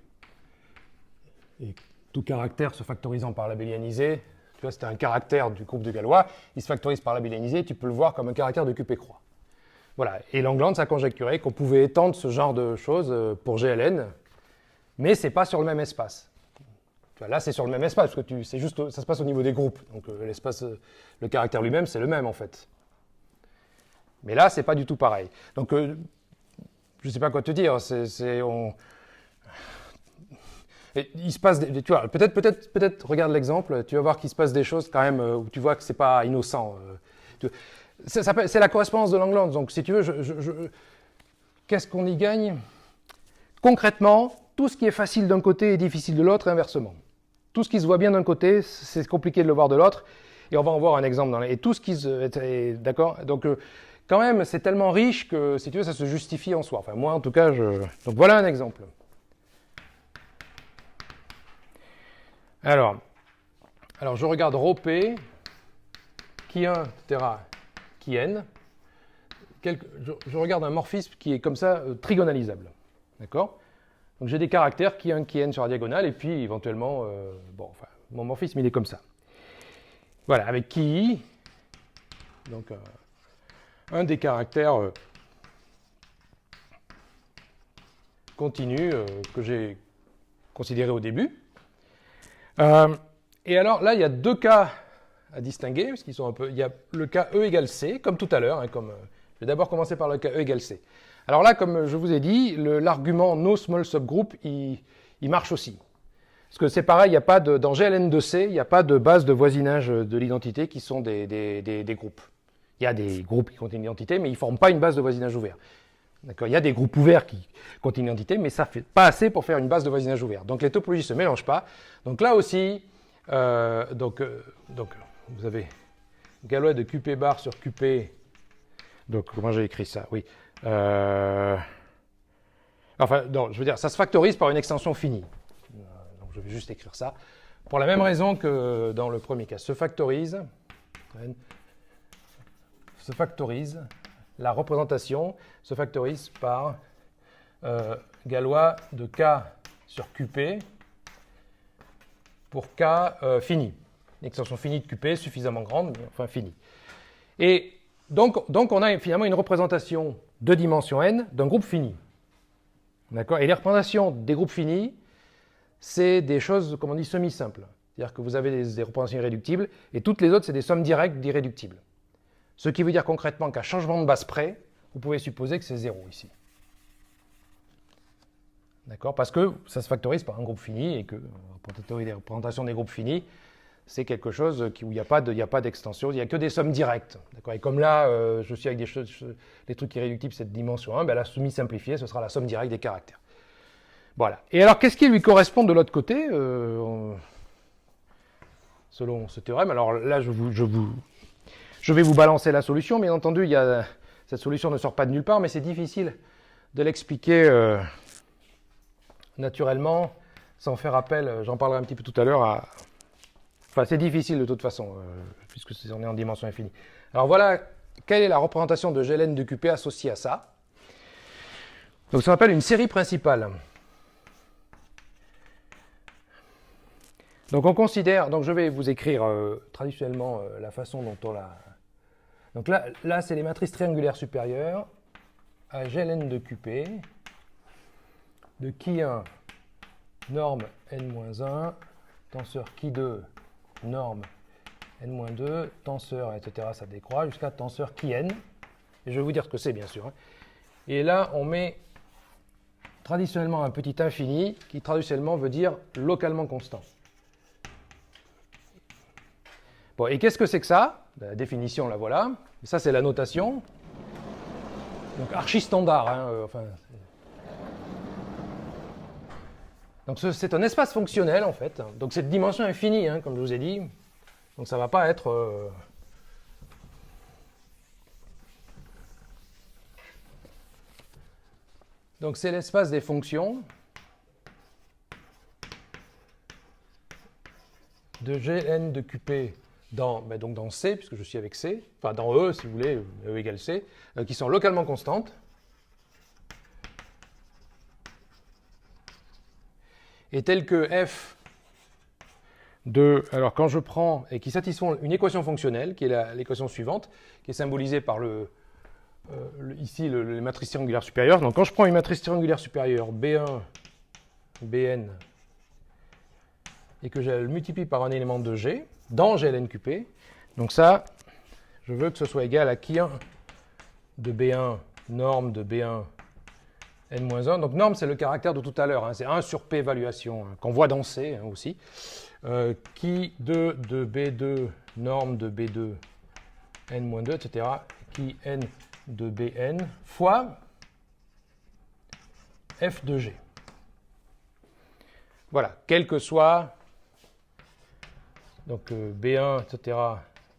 Et tout caractère se factorisant par l'abélianisé, tu vois, c'était un caractère du groupe de Galois, il se factorise par l'abélianisé, tu peux le voir comme un caractère de QP croix. Voilà. Et Langlands a conjecturé qu'on pouvait étendre ce genre de choses pour GLN, mais ce n'est pas sur le même espace. Là, c'est sur le même espace, parce que ça se passe au niveau des groupes. Donc l'espace, le caractère lui-même, c'est le même en fait. Mais là, c'est pas du tout pareil. Donc, je ne sais pas quoi te dire. Il se passe, tu vois, peut-être, regarde l'exemple. Tu vas voir qu'il se passe des choses quand même où tu vois que c'est pas innocent. C'est la correspondance de Langlands. Donc, si tu veux, qu'est-ce qu'on y gagne? Concrètement, tout ce qui est facile d'un côté est difficile de l'autre, et inversement. tout ce qui se voit bien d'un côté, c'est compliqué de le voir de l'autre, et on va en voir un exemple dans les... Et tout ce qui se... D'accord? Donc, quand même, c'est tellement riche que, si tu veux, ça se justifie en soi. Enfin, moi, en tout cas, je... Donc, voilà un exemple. Alors, je regarde ρ p, qui 1, etc., qui n. Je regarde un morphisme qui est comme ça, trigonalisable. D'accord? Donc j'ai des caractères qui 1, qui n sur la diagonale, et puis éventuellement, mon morphisme, il est comme ça. Voilà, avec qui i, donc un des caractères continus que j'ai considéré au début. Et alors là, il y a deux cas à distinguer, parce qu'ils sont un peu. Il y a le cas E égale C, comme tout à l'heure. Je vais d'abord commencer par le cas E égale C. Alors là, comme je vous ai dit, l'argument no small subgroup, il marche aussi. Parce que c'est pareil, il y a pas dans GLN de C, il n'y a pas de base de voisinage de l'identité qui sont des groupes. Il y a des groupes qui contiennent l'identité, mais ils ne forment pas une base de voisinage ouvert. D'accord? Il y a des groupes ouverts qui contiennent l'identité, mais ça ne fait pas assez pour faire une base de voisinage ouvert. Donc les topologies ne se mélangent pas. Donc là aussi, vous avez Galois de QP bar sur QP. Donc comment j'ai écrit ça? Oui. Enfin, non, je veux dire, ça se factorise par une extension finie. Donc je vais juste écrire ça. Pour la même raison que dans le premier cas, se factorise la représentation se factorise par Galois de K sur QP pour K fini. Une extension finie de QP suffisamment grande, mais enfin finie. Et donc on a finalement une représentation de dimension n d'un groupe fini. D'accord? Et les représentations des groupes finis, c'est des choses, comme on dit, semi-simples. C'est-à-dire que vous avez des représentations irréductibles, et toutes les autres, c'est des sommes directes d'irréductibles. Ce qui veut dire concrètement qu'à changement de base près, vous pouvez supposer que c'est 0 ici. D'accord? Parce que ça se factorise par un groupe fini, et que la théorie des représentations des groupes finis, c'est quelque chose où il n'y a pas d'extension, il n'y a que des sommes directes. D'accord? Et comme là, je suis avec des trucs irréductibles, cette dimension 1, ben la semi-simplifiée, ce sera la somme directe des caractères. Voilà. Et alors, qu'est-ce qui lui correspond de l'autre côté, selon ce théorème? Alors là, je vais vous balancer la solution. Bien entendu, cette solution ne sort pas de nulle part, mais c'est difficile de l'expliquer naturellement, sans faire appel, j'en parlerai un petit peu tout à l'heure, Enfin, c'est difficile de toute façon, puisque on est en dimension infinie. Alors voilà, quelle est la représentation de GLN de QP associée à ça? Donc ça s'appelle une série principale. Donc on considère, donc je vais vous écrire traditionnellement la façon dont on l'a... Donc là c'est les matrices triangulaires supérieures à GLN de QP de qui1 norme n-1, tenseur qui2 norme n-2, tenseur, etc., ça décroît, jusqu'à tenseur qui n. Et je vais vous dire ce que c'est, bien sûr. Et là, on met traditionnellement un petit infini, qui traditionnellement veut dire localement constant. Bon, et qu'est-ce que c'est que ça? La définition, la voilà. Ça, c'est la notation. Donc, archi standard. Donc c'est un espace fonctionnel en fait. Donc c'est de dimension infinie, comme je vous ai dit. Donc ça ne va pas être... Donc c'est l'espace des fonctions de Gn de Qp donc dans C, puisque je suis avec C, enfin dans E si vous voulez, E égale C, qui sont localement constantes. Et tel que f de, alors quand je prends, et qui satisfont une équation fonctionnelle, qui est l'équation suivante, qui est symbolisée par ici les matrices triangulaires supérieures. Donc quand je prends une matrice triangulaire supérieure B1, Bn, et que je le multiplie par un élément de G, dans GLNQP, donc ça, je veux que ce soit égal à qui1 de B1, norme de B1, n-1. Donc norme, c'est le caractère de tout à l'heure, c'est 1 sur P évaluation, qu'on voit dans C aussi. Qui 2 de B2, norme de B2, n-2, etc. Qui n de Bn fois f de G. Voilà, quel que soit donc B1, etc.,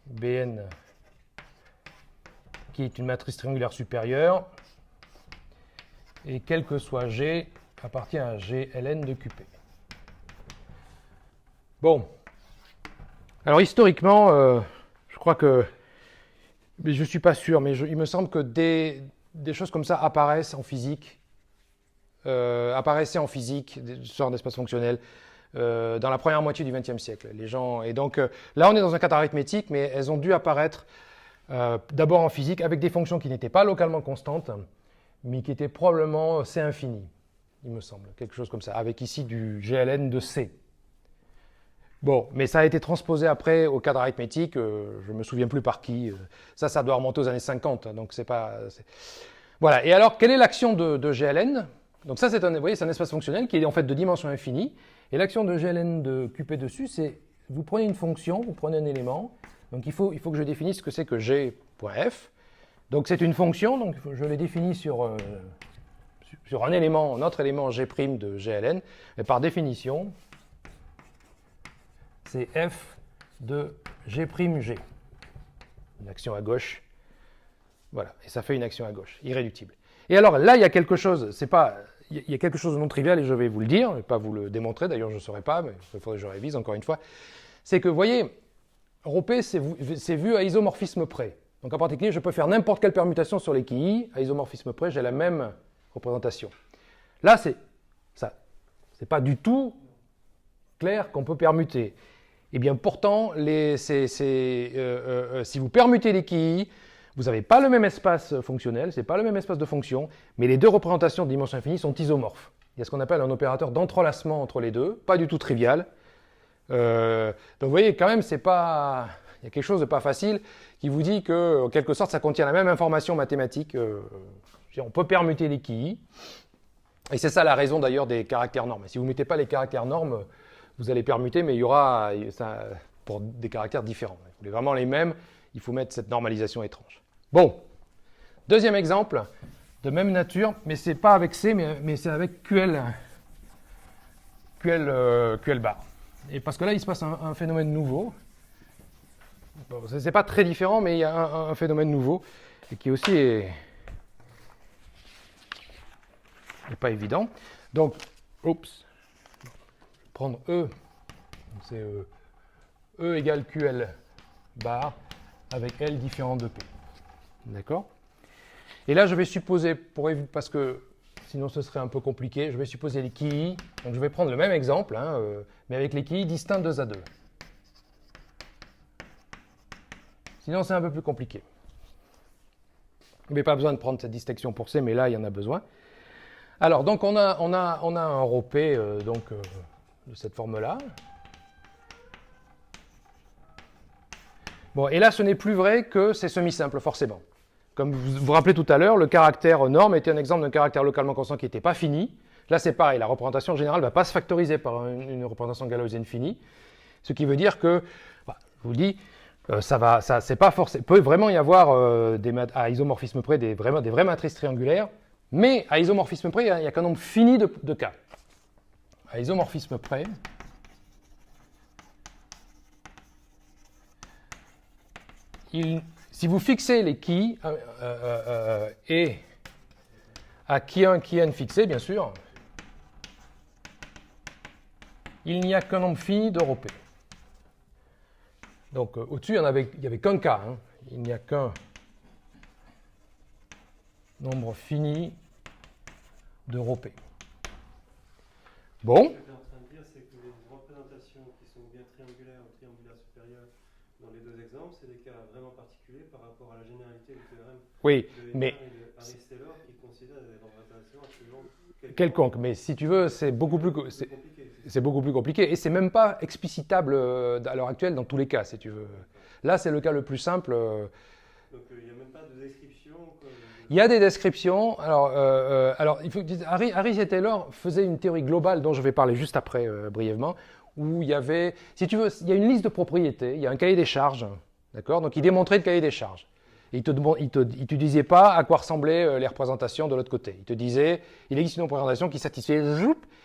Bn, qui est une matrice triangulaire supérieure, et quel que soit G, appartient à GLN de QP. Bon. Alors historiquement, je crois que, mais je ne suis pas sûr, mais il me semble que des choses comme ça apparaissaient en physique, des sortes d'espaces fonctionnels, dans la première moitié du XXe siècle. Les gens, et donc là, on est dans un cadre arithmétique, mais elles ont dû apparaître d'abord en physique avec des fonctions qui n'étaient pas localement constantes, mais qui étaient probablement C infini, il me semble, quelque chose comme ça, avec ici du GLN de C. Bon, mais ça a été transposé après au cadre arithmétique, je ne me souviens plus par qui, ça doit remonter aux années 50, donc c'est pas... Voilà, et alors, quelle est l'action de GLN? Donc ça, vous voyez, c'est un espace fonctionnel qui est en fait de dimension infinie, et l'action de GLN de QP dessus, c'est, vous prenez une fonction, vous prenez un élément, donc il faut que je définisse ce que c'est que G.f, donc c'est une fonction, donc je l'ai définie sur un élément, un autre élément G' de GLN, et par définition, c'est f de G', une action à gauche, voilà, et ça fait une action à gauche, irréductible. Et alors là, il y a quelque chose, il y a quelque chose de non trivial, et je vais vous le dire, je ne vais pas vous le démontrer, d'ailleurs je ne saurais pas, mais il faudrait que je révise encore une fois, c'est que, vous voyez, ρp, c'est vu à isomorphisme près. Donc en particulier, je peux faire n'importe quelle permutation sur les QI, à isomorphisme près, j'ai la même représentation. Là, c'est pas du tout clair qu'on peut permuter. Eh bien, pourtant, si vous permutez les QI, vous n'avez pas le même espace fonctionnel, ce n'est pas le même espace de fonction, mais les deux représentations de dimension infinie sont isomorphes. Il y a ce qu'on appelle un opérateur d'entrelacement entre les deux, pas du tout trivial. Donc vous voyez, quand même, il y a quelque chose de pas facile qui vous dit que, en quelque sorte, ça contient la même information mathématique. On peut permuter les QI. Et c'est ça la raison d'ailleurs des caractères normes. Si vous ne mettez pas les caractères normes, vous allez permuter, mais il y aura pour des caractères différents. Vous voulez vraiment les mêmes, il faut mettre cette normalisation étrange. Bon, deuxième exemple, de même nature, mais ce n'est pas avec C, mais c'est avec QL bar. Et parce que là, il se passe un phénomène nouveau. Bon, ce n'est pas très différent, mais il y a un phénomène nouveau, et qui aussi n'est pas évident. Donc, oups. Prendre E, c'est E égale QL bar avec L différent de P. D'accord? Et là, je vais supposer, parce que sinon ce serait un peu compliqué, je vais supposer les QI. Donc je vais prendre le même exemple, mais avec les QI distincts de A2. Sinon, c'est un peu plus compliqué. Vous n'avez pas besoin de prendre cette distinction pour C, mais là, il y en a besoin. Alors, donc, on a un ρp, de cette forme-là. Bon, et là, ce n'est plus vrai que c'est semi-simple, forcément. Comme vous vous rappelez tout à l'heure, le caractère norme était un exemple d'un caractère localement constant qui n'était pas fini. Là, c'est pareil, la représentation générale ne va pas se factoriser par une représentation galoisienne finie, ce qui veut dire que, je vous dis, c'est pas forcément, peut vraiment y avoir à isomorphisme près des vraies matrices triangulaires, mais à isomorphisme près, il n'y a qu'un nombre fini de cas. À isomorphisme près, si vous fixez les qui et à qui n fixé, bien sûr, il n'y a qu'un nombre fini de ρp. Donc au-dessus, il n'y avait qu'un cas. Il n'y a qu'un nombre fini de ρp. Bon. Ce que tu es en train de dire, c'est que les représentations qui sont bien triangulaires ou triangulaires supérieures dans les deux exemples, c'est des cas vraiment particuliers par rapport à la généralité du théorème de mais Harris-Taylor qui considère des représentations absolument quelconques. Mais si tu veux, c'est beaucoup plus compliqué. Et c'est même pas explicitable à l'heure actuelle dans tous les cas, si tu veux. Là, c'est le cas le plus simple. Donc il n'y a même pas de description. Il y a des descriptions. Alors il faut que Harris et Taylor faisaient une théorie globale dont je vais parler juste après brièvement, où il y avait, si tu veux, il y a une liste de propriétés, il y a un cahier des charges, d'accord? Donc il démontrait le cahier des charges. Et il te disait pas à quoi ressemblaient les représentations de l'autre côté. Il te disait, il existe une représentation qui satisfait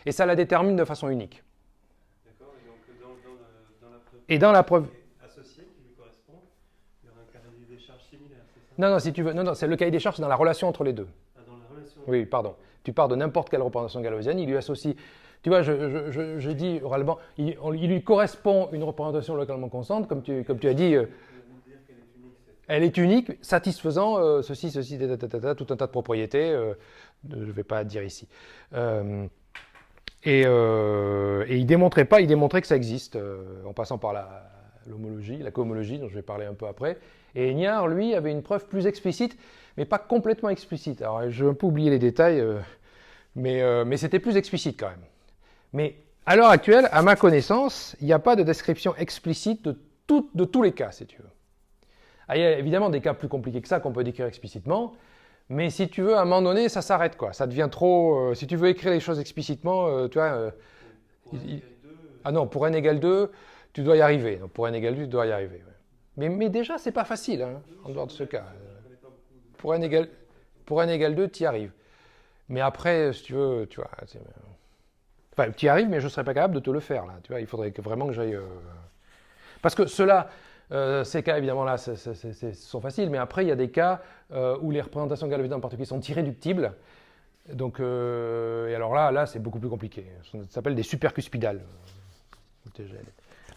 et ça la détermine de façon unique. D'accord. Et donc dans la Et dans la preuve... associé qui lui correspond, il y aura un cahier des charges similaire, c'est ça? Non, si tu veux, non, c'est le cahier des charges, c'est dans la relation entre les deux. Ah, dans la relation. Oui, pardon. Tu pars de n'importe quelle représentation galoisienne, il lui associe... Tu vois, je dis oralement, il lui correspond une représentation localement constante, comme tu as dit... elle est unique, satisfaisant ceci, tout un tas de propriétés, je ne vais pas dire ici. Et il démontrait que ça existe, en passant par l'homologie, la cohomologie, dont je vais parler un peu après. Et Héniard, lui, avait une preuve plus explicite, mais pas complètement explicite. Alors, je vais un peu oublier les détails, mais c'était plus explicite quand même. Mais à l'heure actuelle, à ma connaissance, il n'y a pas de description explicite de tous les cas, si tu veux. Ah, il y a évidemment des cas plus compliqués que ça qu'on peut décrire explicitement, mais si tu veux, à un moment donné, ça s'arrête, quoi. Ça devient trop... si tu veux écrire les choses explicitement, tu vois... ah non, pour n égale 2, tu dois y arriver. Donc, pour n égale 2, tu dois y arriver. Ouais. Mais déjà, c'est pas facile, hein, en dehors de ce cas. Pour n égale 2, tu y arrives. Mais après, si tu veux, tu vois... Enfin, tu y arrives, mais je ne serais pas capable de te le faire, là. Tu vois, il faudrait vraiment que j'aille... Parce que cela... ces cas, évidemment, là, sont faciles, mais après, il y a des cas où les représentations galoisiennes en particulier sont irréductibles. Donc, et alors là, c'est beaucoup plus compliqué. Ça s'appelle des supercuspidales.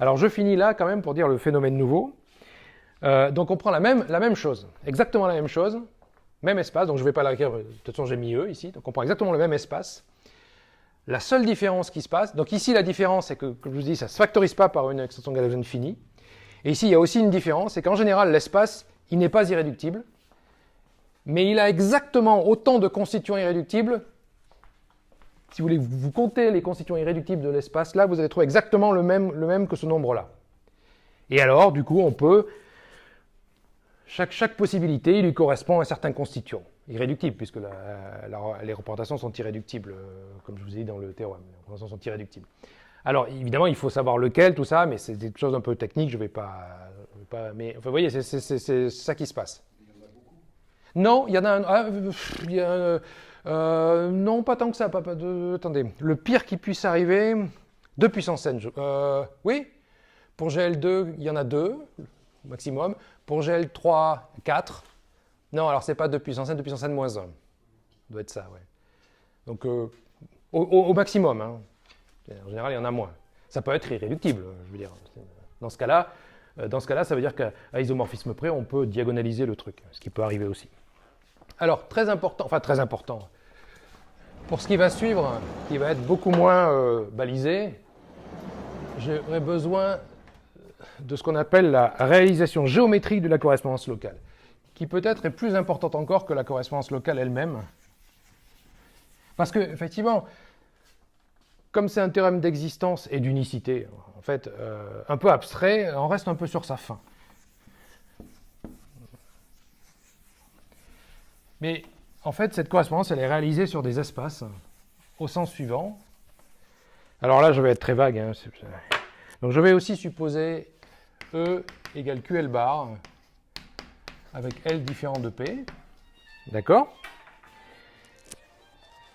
Alors, je finis là, quand même, pour dire le phénomène nouveau. Donc, on prend la même chose, exactement la même chose, même espace, donc je ne vais pas l'écrire, de toute façon, j'ai mis E ici, donc on prend exactement le même espace. La seule différence qui se passe, donc ici, la différence, c'est que, comme je vous dis, ça ne se factorise pas par une extension galoisienne finie. Et ici, il y a aussi une différence, c'est qu'en général, l'espace, il n'est pas irréductible, mais il a exactement autant de constituants irréductibles. Si vous voulez, vous comptez les constituants irréductibles de l'espace, là, vous allez trouver exactement le même que ce nombre-là. Et alors, du coup, on peut... Chaque possibilité, il lui correspond à un certain constituant, irréductible, puisque les représentations sont irréductibles, comme je vous ai dit dans le théorème. Les représentations sont irréductibles. Alors, évidemment, il faut savoir lequel, tout ça, mais c'est des choses un peu techniques, je ne vais pas... Mais, enfin, vous voyez, c'est ça qui se passe. Il y en a beaucoup. Non, il y en a un... non, pas tant que ça. Attendez, le pire qui puisse arriver, 2 puissance n. Oui, pour GL2, il y en a 2, maximum. Pour GL3, 4. Non, alors c'est pas 2 puissance n, 2 puissance n moins 1. Ça doit être ça, ouais. Donc, au maximum, hein. En général, il y en a moins. Ça peut être irréductible, je veux dire. Dans ce cas-là, ça veut dire qu'à isomorphisme près, on peut diagonaliser le truc, ce qui peut arriver aussi. Alors, très important, pour ce qui va suivre, qui va être beaucoup moins balisé, j'aurai besoin de ce qu'on appelle la réalisation géométrique de la correspondance locale, qui peut-être est plus importante encore que la correspondance locale elle-même. Parce que, effectivement, comme c'est un théorème d'existence et d'unicité, en fait, un peu abstrait, on reste un peu sur sa fin. Mais en fait, cette correspondance, elle est réalisée sur des espaces au sens suivant. Alors là, je vais être très vague. Hein. Donc je vais aussi supposer E égale QL bar avec L différent de P. D'accord?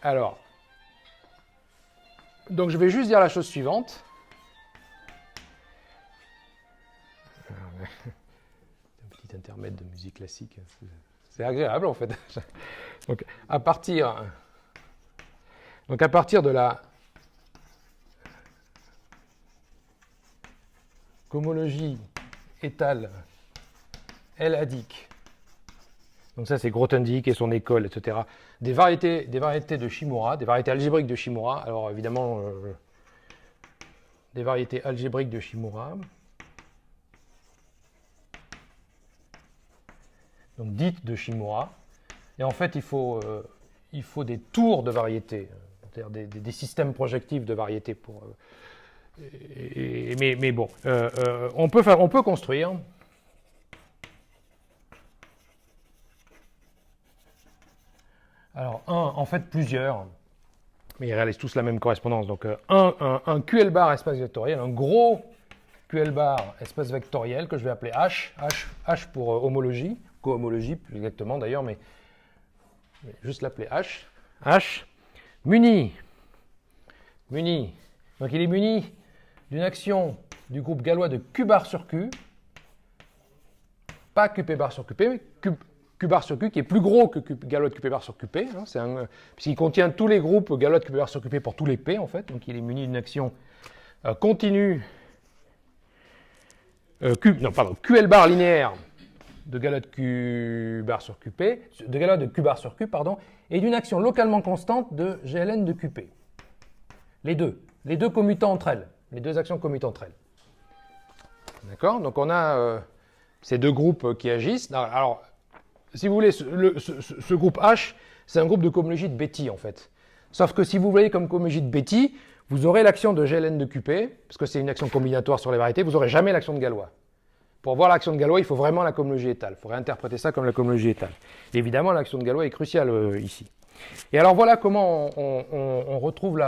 Alors, donc je vais juste dire la chose suivante. Un petit intermède de musique classique. C'est agréable en fait. Donc à partir de la cohomologie étale L-adique, donc ça c'est Grothendieck et son école, etc., des variétés de Shimura, des variétés algébriques de Shimura, alors évidemment des variétés algébriques de Shimura, donc dites de Shimura, et en fait il faut des tours de variétés, c'est-à-dire des systèmes projectifs de variétés pour... mais bon, on peut construire alors en fait plusieurs, mais ils réalisent tous la même correspondance. Donc un QL bar espace vectoriel, un gros QL bar espace vectoriel que je vais appeler H pour homologie, cohomologie plus exactement d'ailleurs, mais juste l'appeler H muni. Donc il est muni d'une action du groupe galois de Q bar sur Q, pas QP bar sur QP, mais Q bar sur Q qui est plus gros que galois de QP bar sur QP, hein, puisqu'il contient tous les groupes galois de QP bar sur QP pour tous les P en fait, donc il est muni d'une action continue, QL bar linéaire de galois de Q bar sur QP, de galois de Q bar sur Q, pardon, et d'une action localement constante de GLN de QP. Les deux commutant entre elles, les deux actions commutant entre elles. D'accord? Donc on a ces deux groupes qui agissent. Alors, si vous voulez, ce groupe H, c'est un groupe de cohomologie de Betty en fait. Sauf que si vous voyez comme cohomologie de Betty, vous aurez l'action de GLN de QP, parce que c'est une action combinatoire sur les variétés, vous n'aurez jamais l'action de Galois. Pour voir l'action de Galois, il faut vraiment la cohomologie étale. Il faut réinterpréter ça comme la cohomologie étale. Et évidemment, l'action de Galois est cruciale ici. Et alors voilà comment on retrouve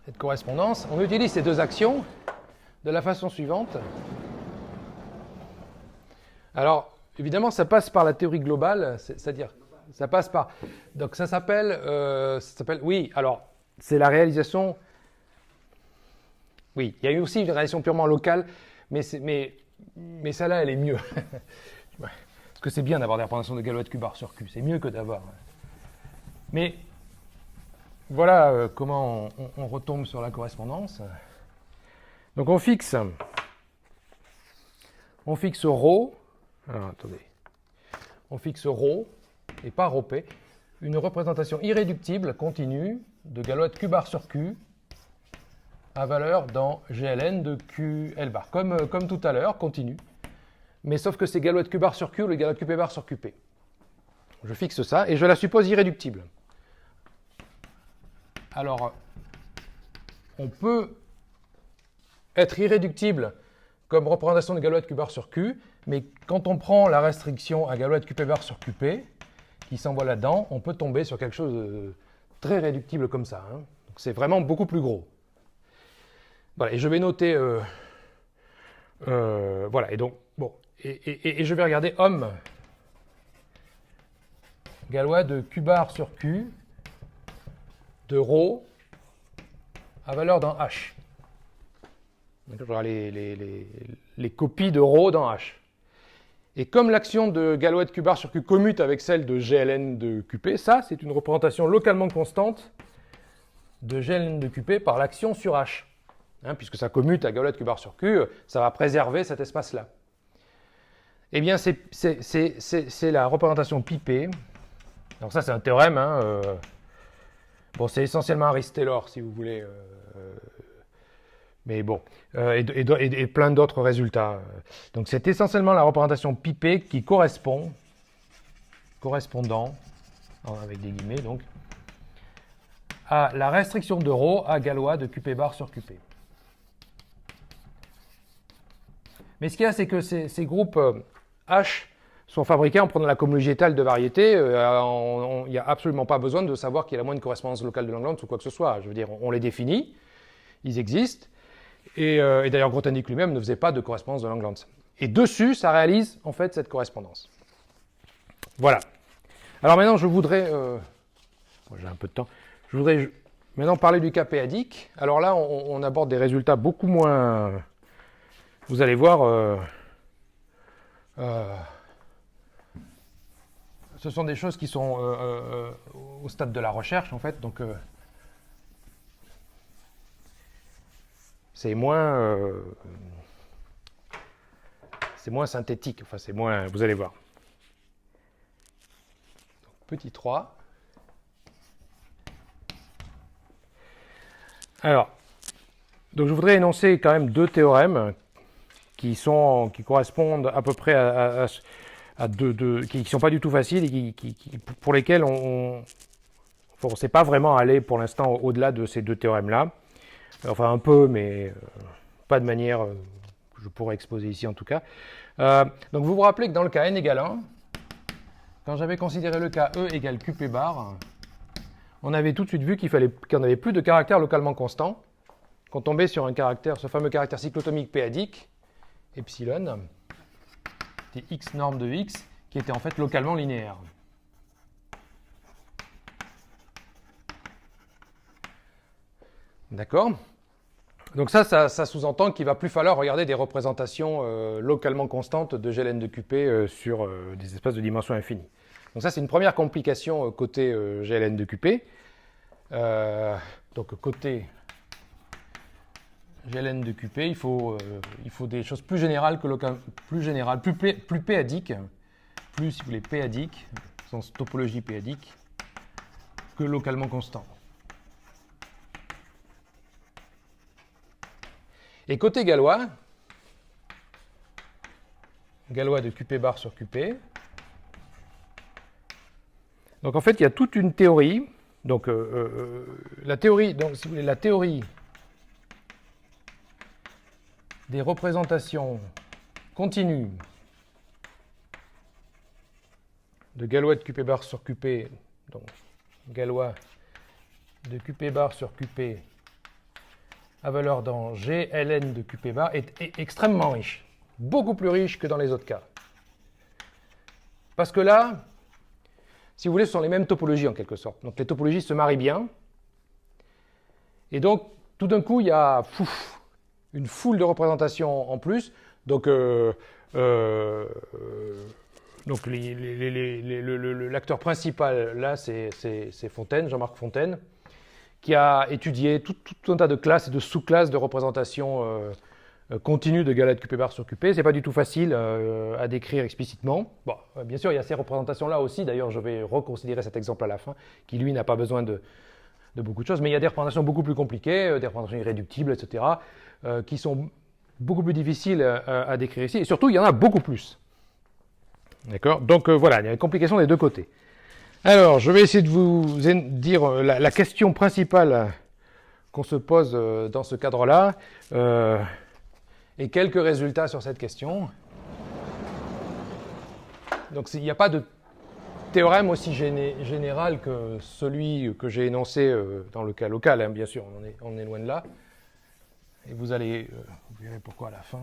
cette correspondance. On utilise ces deux actions de la façon suivante. Alors, évidemment, ça passe par la théorie globale, c'est-à-dire, ça passe par... Donc ça s'appelle... oui, alors, c'est la réalisation... Oui, il y a eu aussi une réalisation purement locale, mais celle-là, elle est mieux. Parce que c'est bien d'avoir des représentations de Galois de Q bar sur Q, c'est mieux que d'avoir... Mais voilà comment on retombe sur la correspondance. Donc on fixe ρ, alors attendez, on fixe ρ, et pas ρp, une représentation irréductible continue de Galois de Q bar sur Q, à valeur dans GLN de QL bar, comme tout à l'heure, continue. Mais sauf que c'est Galois de Q bar sur Q ou le Galois de QP bar sur QP. Je fixe ça et je la suppose irréductible. Alors, on peut être irréductible comme représentation de Galois de Q bar sur Q, mais quand on prend la restriction à Galois de QP bar sur QP, qui s'envoie là-dedans, on peut tomber sur quelque chose de très réductible comme ça. Donc c'est vraiment beaucoup plus gros. Voilà, et je vais noter... voilà, et donc, bon, et je vais regarder homme Galois de Q bar sur Q de ρ à valeur dans H. Donc, j'aurai les copies de ρ dans H. Et comme l'action de Galois de Q bar sur Q commute avec celle de GLN de QP, ça, c'est une représentation localement constante de GLN de QP par l'action sur H. Puisque ça commute à Galois de Q bar sur Q, ça va préserver cet espace-là. Eh bien, c'est la représentation πP. Donc ça, c'est un théorème. Bon, c'est essentiellement Harris-Taylor, si vous voulez. Mais bon, et plein d'autres résultats. Donc c'est essentiellement la représentation πP qui correspondant, avec des guillemets, donc, à la restriction de ρ à Galois de QP bar sur QP. Mais ce qu'il y a, c'est que ces groupes H sont fabriqués en prenant la cohomologie étale de variété. Il n'y a absolument pas besoin de savoir qu'il y a la moindre correspondance locale de Langlands ou quoi que ce soit. Je veux dire, on les définit, ils existent. Et d'ailleurs, Grothendieck lui-même ne faisait pas de correspondance de Langlands. Et dessus, ça réalise en fait cette correspondance. Voilà. Alors maintenant, je voudrais... j'ai un peu de temps. Je voudrais maintenant parler du cas p-adique. Alors là, on aborde des résultats beaucoup moins... Vous allez voir, ce sont des choses qui sont au stade de la recherche, en fait. Donc, c'est moins synthétique. Enfin, c'est moins... Vous allez voir. Donc, petit 3. Alors, donc je voudrais énoncer quand même deux théorèmes qui correspondent à peu près à qui ne sont pas du tout faciles et pour lesquels on ne sait pas vraiment aller pour l'instant au-delà de ces deux théorèmes-là. Enfin un peu, mais pas de manière que je pourrais exposer ici en tout cas. Donc vous vous rappelez que dans le cas n égale 1, quand j'avais considéré le cas E égale QP bar, on avait tout de suite vu qu'il n'avait plus de caractère localement constant, qu'on tombait sur ce fameux caractère cyclotomique p-adique, epsilon, c'était x norme de x, qui était en fait localement linéaire. D'accord? Donc ça sous-entend qu'il va plus falloir regarder des représentations localement constantes de GLN de QP sur des espaces de dimension infinie. Donc ça, c'est une première complication côté GLN de QP. Donc côté GLN de QP, il faut des choses plus générales, plus péadiques, plus, si vous voulez, péadiques, sans topologie péadique, que localement constant. Et côté Galois de QP bar sur QP, donc en fait, il y a toute une théorie. Donc la théorie, donc, si vous voulez, la théorie des représentations continues de Galois de QP bar sur QP, donc Galois de QP bar sur QP à valeur dans GLN de QP bar est extrêmement riche, beaucoup plus riche que dans les autres cas. Parce que là, si vous voulez, ce sont les mêmes topologies en quelque sorte. Donc les topologies se marient bien. Et donc, tout d'un coup, il y a une foule de représentations en plus. Donc l'acteur principal, là, c'est Fontaine, Jean-Marc Fontaine, qui a étudié tout un tas de classes et de sous-classes de représentations continues de Galois de QP bar sur QP. C'est pas du tout facile à décrire explicitement. Bon, bien sûr, il y a ces représentations-là aussi. D'ailleurs, je vais reconsidérer cet exemple à la fin, qui lui n'a pas besoin de beaucoup de choses. Mais il y a des représentations beaucoup plus compliquées, des représentations irréductibles, etc., qui sont beaucoup plus difficiles à décrire ici. Et surtout, il y en a beaucoup plus. D'accord? Donc voilà, il y a une complication des deux côtés. Alors, je vais essayer de vous dire la question principale qu'on se pose dans ce cadre-là et quelques résultats sur cette question. Donc, il n'y a pas de théorème aussi général que celui que j'ai énoncé dans le cas local, hein, bien sûr, on est loin de là. Et vous verrez pourquoi à la fin.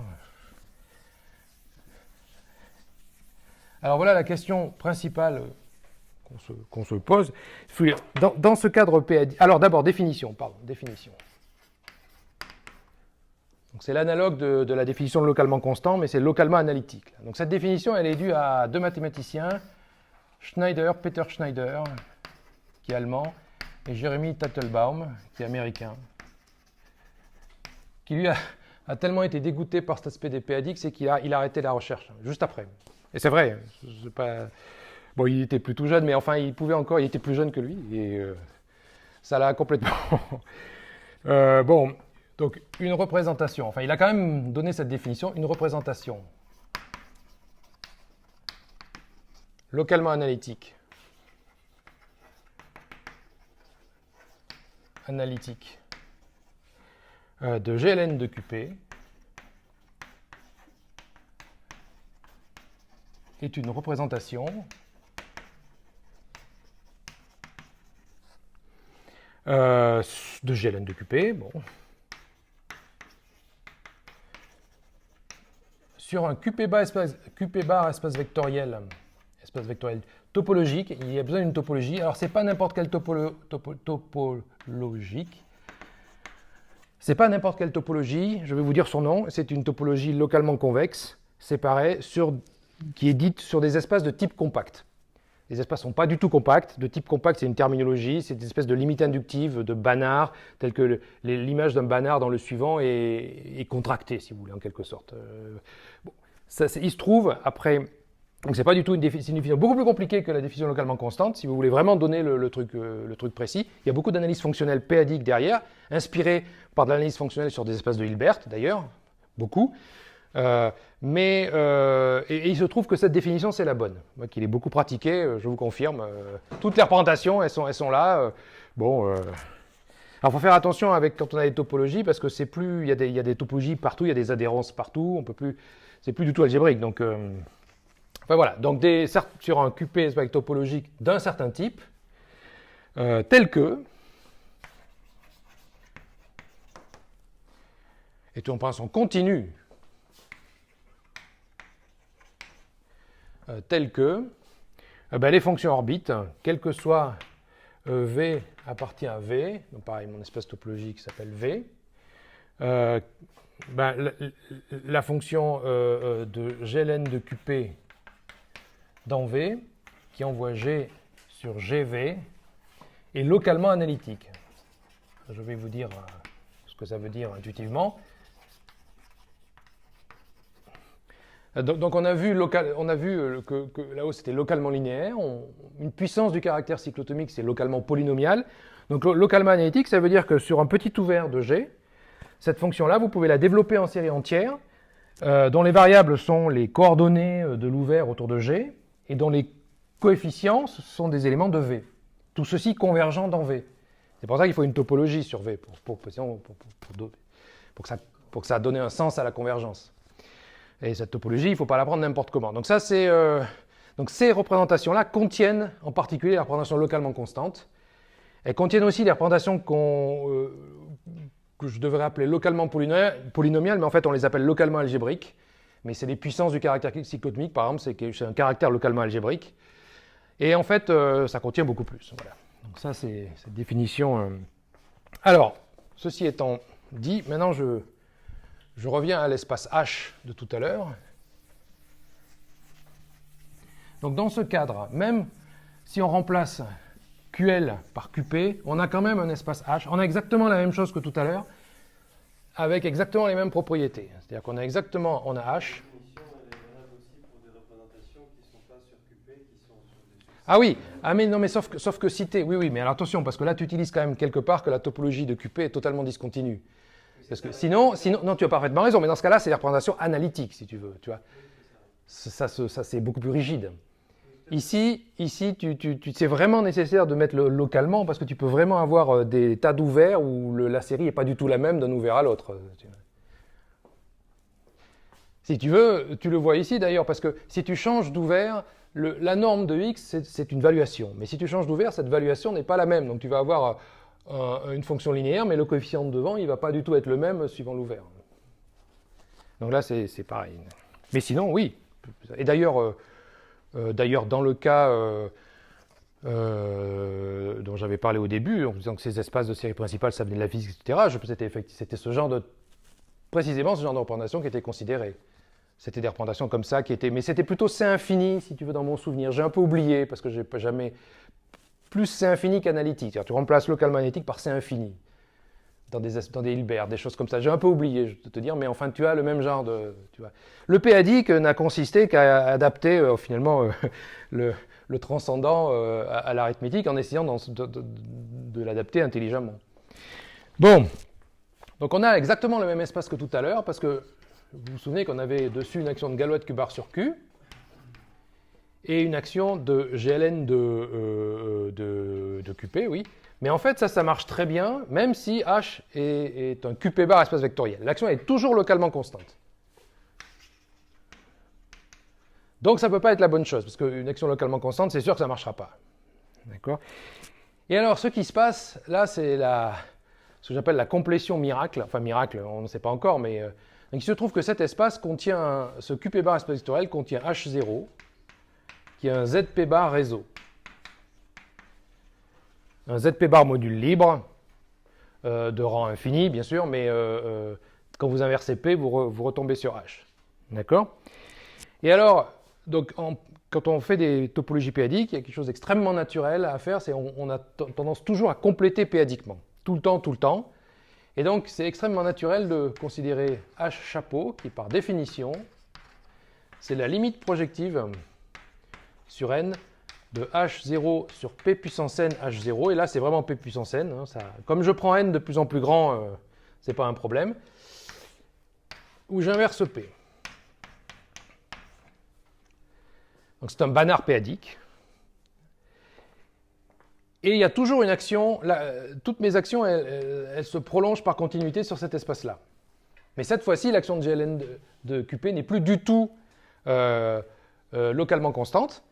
Alors voilà la question principale qu'on se pose. Dans ce cadre PAD... Alors d'abord, définition. Donc c'est l'analogue de la définition de localement constant, mais c'est localement analytique. Donc cette définition, elle est due à deux mathématiciens, Peter Schneider, qui est allemand, et Jeremy Teitelbaum, qui est américain, qui lui a tellement été dégoûté par cet aspect des PAD, c'est qu'il a arrêté la recherche, juste après. Et c'est vrai, c'est pas... Bon, il était plutôt jeune, mais enfin, il était plus jeune que lui, et ça l'a complètement... bon, donc, une représentation. Enfin, il a quand même donné cette définition, une représentation localement analytique. De GLN de QP est une représentation de GLN de QP, bon, sur un QP bar espace vectoriel topologique. Il y a besoin d'une topologie. Alors, c'est pas n'importe quelle topologique. C'est pas n'importe quelle topologie. Je vais vous dire son nom. C'est une topologie localement convexe, séparée, qui est dite sur des espaces de type compact. Les espaces ne sont pas du tout compacts. De type compact, c'est une terminologie, c'est des espèces de limites inductives de Banach, telles que l'image d'un Banach dans le suivant est contractée, si vous voulez, en quelque sorte. Bon, il se trouve, après, donc c'est pas du tout une définition beaucoup plus compliquée que la définition localement constante, si vous voulez vraiment donner le truc précis. Il y a beaucoup d'analyses fonctionnelles péadiques derrière, inspirées par de l'analyse fonctionnelle sur des espaces de Hilbert, d'ailleurs, beaucoup. Mais il se trouve que cette définition, c'est la bonne. Moi, qu'il est beaucoup pratiqué, je vous confirme. Toutes les représentations, elles sont là. Bon, alors, il faut faire attention quand on a des topologies, parce que c'est plus, il y a des topologies partout, il y a des adhérences partout. C'est plus du tout algébrique. Donc, enfin, voilà. Donc, sur un QP espace topologique d'un certain type, tel que, et on pense en continu. Telles que les fonctions orbites, quel que soit V appartient à V, donc pareil, mon espace topologique s'appelle V, la fonction de gln de Qp dans V, qui envoie G sur GV, est localement analytique. Je vais vous dire ce que ça veut dire intuitivement. Donc on a vu que là-haut c'était localement linéaire, une puissance du caractère cyclotomique c'est localement polynomial. Donc localement analytique, ça veut dire que sur un petit ouvert de G, cette fonction-là, vous pouvez la développer en série entière, dont les variables sont les coordonnées de l'ouvert autour de G, et dont les coefficients sont des éléments de V. Tout ceci convergent dans V. C'est pour ça qu'il faut une topologie sur V, pour que ça donne un sens à la convergence. Et cette topologie, il ne faut pas la prendre n'importe comment. Donc ça, donc ces représentations-là contiennent en particulier les représentations localement constantes. Elles contiennent aussi les représentations que je devrais appeler localement polynomiales, mais en fait on les appelle localement algébriques. Mais c'est les puissances du caractère cyclotomique, par exemple, c'est un caractère localement algébrique. Et en fait, ça contient beaucoup plus. Voilà. Donc ça, c'est cette définition. Alors, ceci étant dit, maintenant je reviens à l'espace H de tout à l'heure. Donc dans ce cadre, même si on remplace QL par QP, on a quand même un espace H. On a exactement la même chose que tout à l'heure, avec exactement les mêmes propriétés. C'est-à-dire qu'on a exactement, on a H. Ah oui, mais non, mais sauf que cité, oui, mais alors attention, parce que là tu utilises quand même quelque part que la topologie de QP est totalement discontinue. Parce que sinon, non, tu as parfaitement raison, mais dans ce cas-là, c'est les représentations analytiques, si tu veux. Tu vois. Ça c'est beaucoup plus rigide. Ici c'est vraiment nécessaire de mettre le localement, parce que tu peux vraiment avoir des tas d'ouverts où la série n'est pas du tout la même d'un ouvert à l'autre. Si tu veux, tu le vois ici d'ailleurs, parce que si tu changes d'ouvert, la norme de x, c'est une valuation. Mais si tu changes d'ouvert, cette valuation n'est pas la même. Donc tu vas avoir une fonction linéaire, mais le coefficient de devant, il ne va pas du tout être le même suivant l'ouvert. Donc là, c'est pareil. Mais sinon, oui. Et d'ailleurs, dans le cas dont j'avais parlé au début, en disant que ces espaces de série principale, ça venait de la physique, etc., c'était précisément ce genre de représentation qui était considéré. C'était des représentations comme ça qui étaient... Mais c'était plutôt C infini, si tu veux, dans mon souvenir. J'ai un peu oublié, parce que j'ai pas jamais... Plus C infini qu'analytique. C'est-à-dire tu remplaces localement analytique par C infini. Dans des Hilbert, des choses comme ça. J'ai un peu oublié, je peux te dire, mais enfin, tu as le même genre de... Tu vois. Le p-adique n'a consisté qu'à adapter, finalement, le transcendant à l'arithmétique en essayant de l'adapter intelligemment. Bon. Donc on a exactement le même espace que tout à l'heure, parce que vous vous souvenez qu'on avait dessus une action de Galois-Cubar sur Q et une action de GLN de QP, oui. Mais en fait, ça marche très bien, même si H est un QP bar espace vectoriel. L'action est toujours localement constante. Donc ça ne peut pas être la bonne chose, parce qu'une action localement constante, c'est sûr que ça ne marchera pas. D'accord ? Et alors, ce qui se passe, là, c'est ce que j'appelle la complétion miracle. Enfin, miracle, on ne sait pas encore, mais... Donc, il se trouve que cet espace contient, ce QP bar espace vectoriel contient H0, qui est un ZP bar réseau. Un ZP bar module libre, de rang infini, bien sûr, mais quand vous inversez P, vous retombez sur H. D'accord ? Et alors, donc, quand on fait des topologies p-adiques, il y a quelque chose d'extrêmement naturel à faire, c'est on a tendance toujours à compléter p-adiquement. Tout le temps. Et donc, c'est extrêmement naturel de considérer H chapeau, qui par définition, c'est la limite projective sur n de H0 sur P puissance n H0. Et là, c'est vraiment P puissance n. Hein, comme je prends n de plus en plus grand, ce n'est pas un problème. Où j'inverse P. Donc, c'est un banard p-adique. Et il y a toujours une action, toutes mes actions, elles se prolongent par continuité sur cet espace-là. Mais cette fois-ci, l'action de GLN de QP n'est plus du tout localement constante.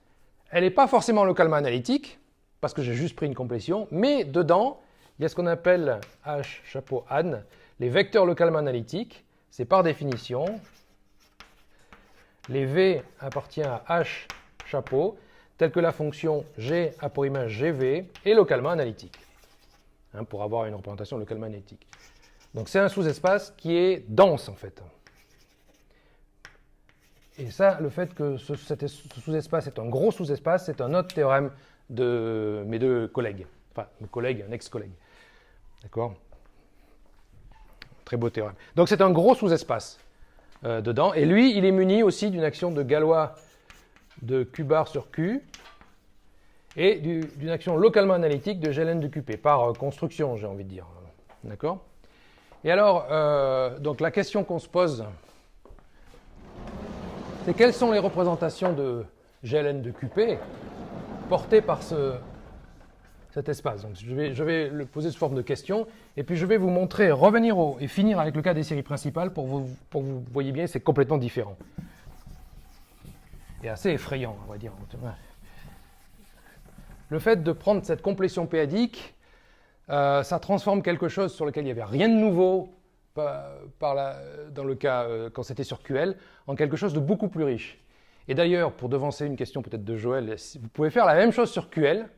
Elle n'est pas forcément localement analytique, parce que j'ai juste pris une complétion, mais dedans, il y a ce qu'on appelle H chapeau AN, les vecteurs localement analytiques. C'est par définition, les V appartiennent à H chapeau, telle que la fonction G a pour image GV est localement analytique, hein, pour avoir une représentation localement analytique. Donc c'est un sous-espace qui est dense en fait. Et ça, le fait que ce sous-espace est un gros sous-espace, c'est un autre théorème de mes deux collègues. Enfin, mes collègues, un ex-collègue. D'accord? Très beau théorème. Donc c'est un gros sous-espace dedans. Et lui, il est muni aussi d'une action de Galois de Q bar sur Q et d'une action localement analytique de GLN de QP, par construction, j'ai envie de dire. D'accord? Et alors, donc la question qu'on se pose, c'est quelles sont les représentations de GLN de QP portées par cet espace. Donc je vais le poser sous forme de question, et puis je vais vous montrer, revenir et finir avec le cas des séries principales pour que vous voyez bien, c'est complètement différent. Et assez effrayant, on va dire. Le fait de prendre cette complétion p-adique, ça transforme quelque chose sur lequel il n'y avait rien de nouveau dans le cas quand c'était sur QL, en quelque chose de beaucoup plus riche. Et d'ailleurs, pour devancer une question peut-être de Joël, vous pouvez faire la même chose sur QL,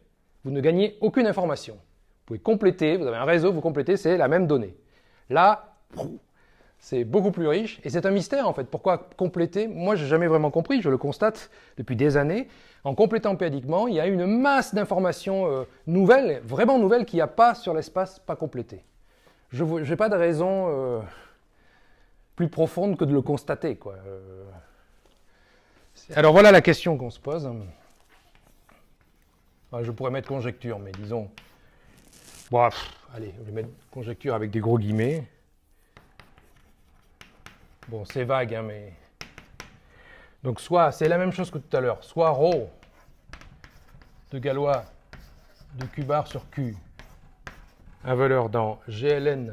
vous ne gagnez aucune information. Vous pouvez compléter, vous avez un réseau, vous complétez, c'est la même donnée. Là, c'est beaucoup plus riche, et c'est un mystère en fait. Pourquoi compléter? Moi, je n'ai jamais vraiment compris, je le constate depuis des années. En complétant p-adiquement, il y a une masse d'informations nouvelles, vraiment nouvelles, qu'il n'y a pas sur l'espace pas complété. Je n'ai pas de raison plus profonde que de le constater, quoi. Alors voilà la question qu'on se pose. Je pourrais mettre conjecture, mais disons... Bon, allez, je vais mettre conjecture avec des gros guillemets. Bon, c'est vague, hein, mais... Donc soit, c'est la même chose que tout à l'heure, soit ρ de Galois de Q bar sur Q a valeur dans GLN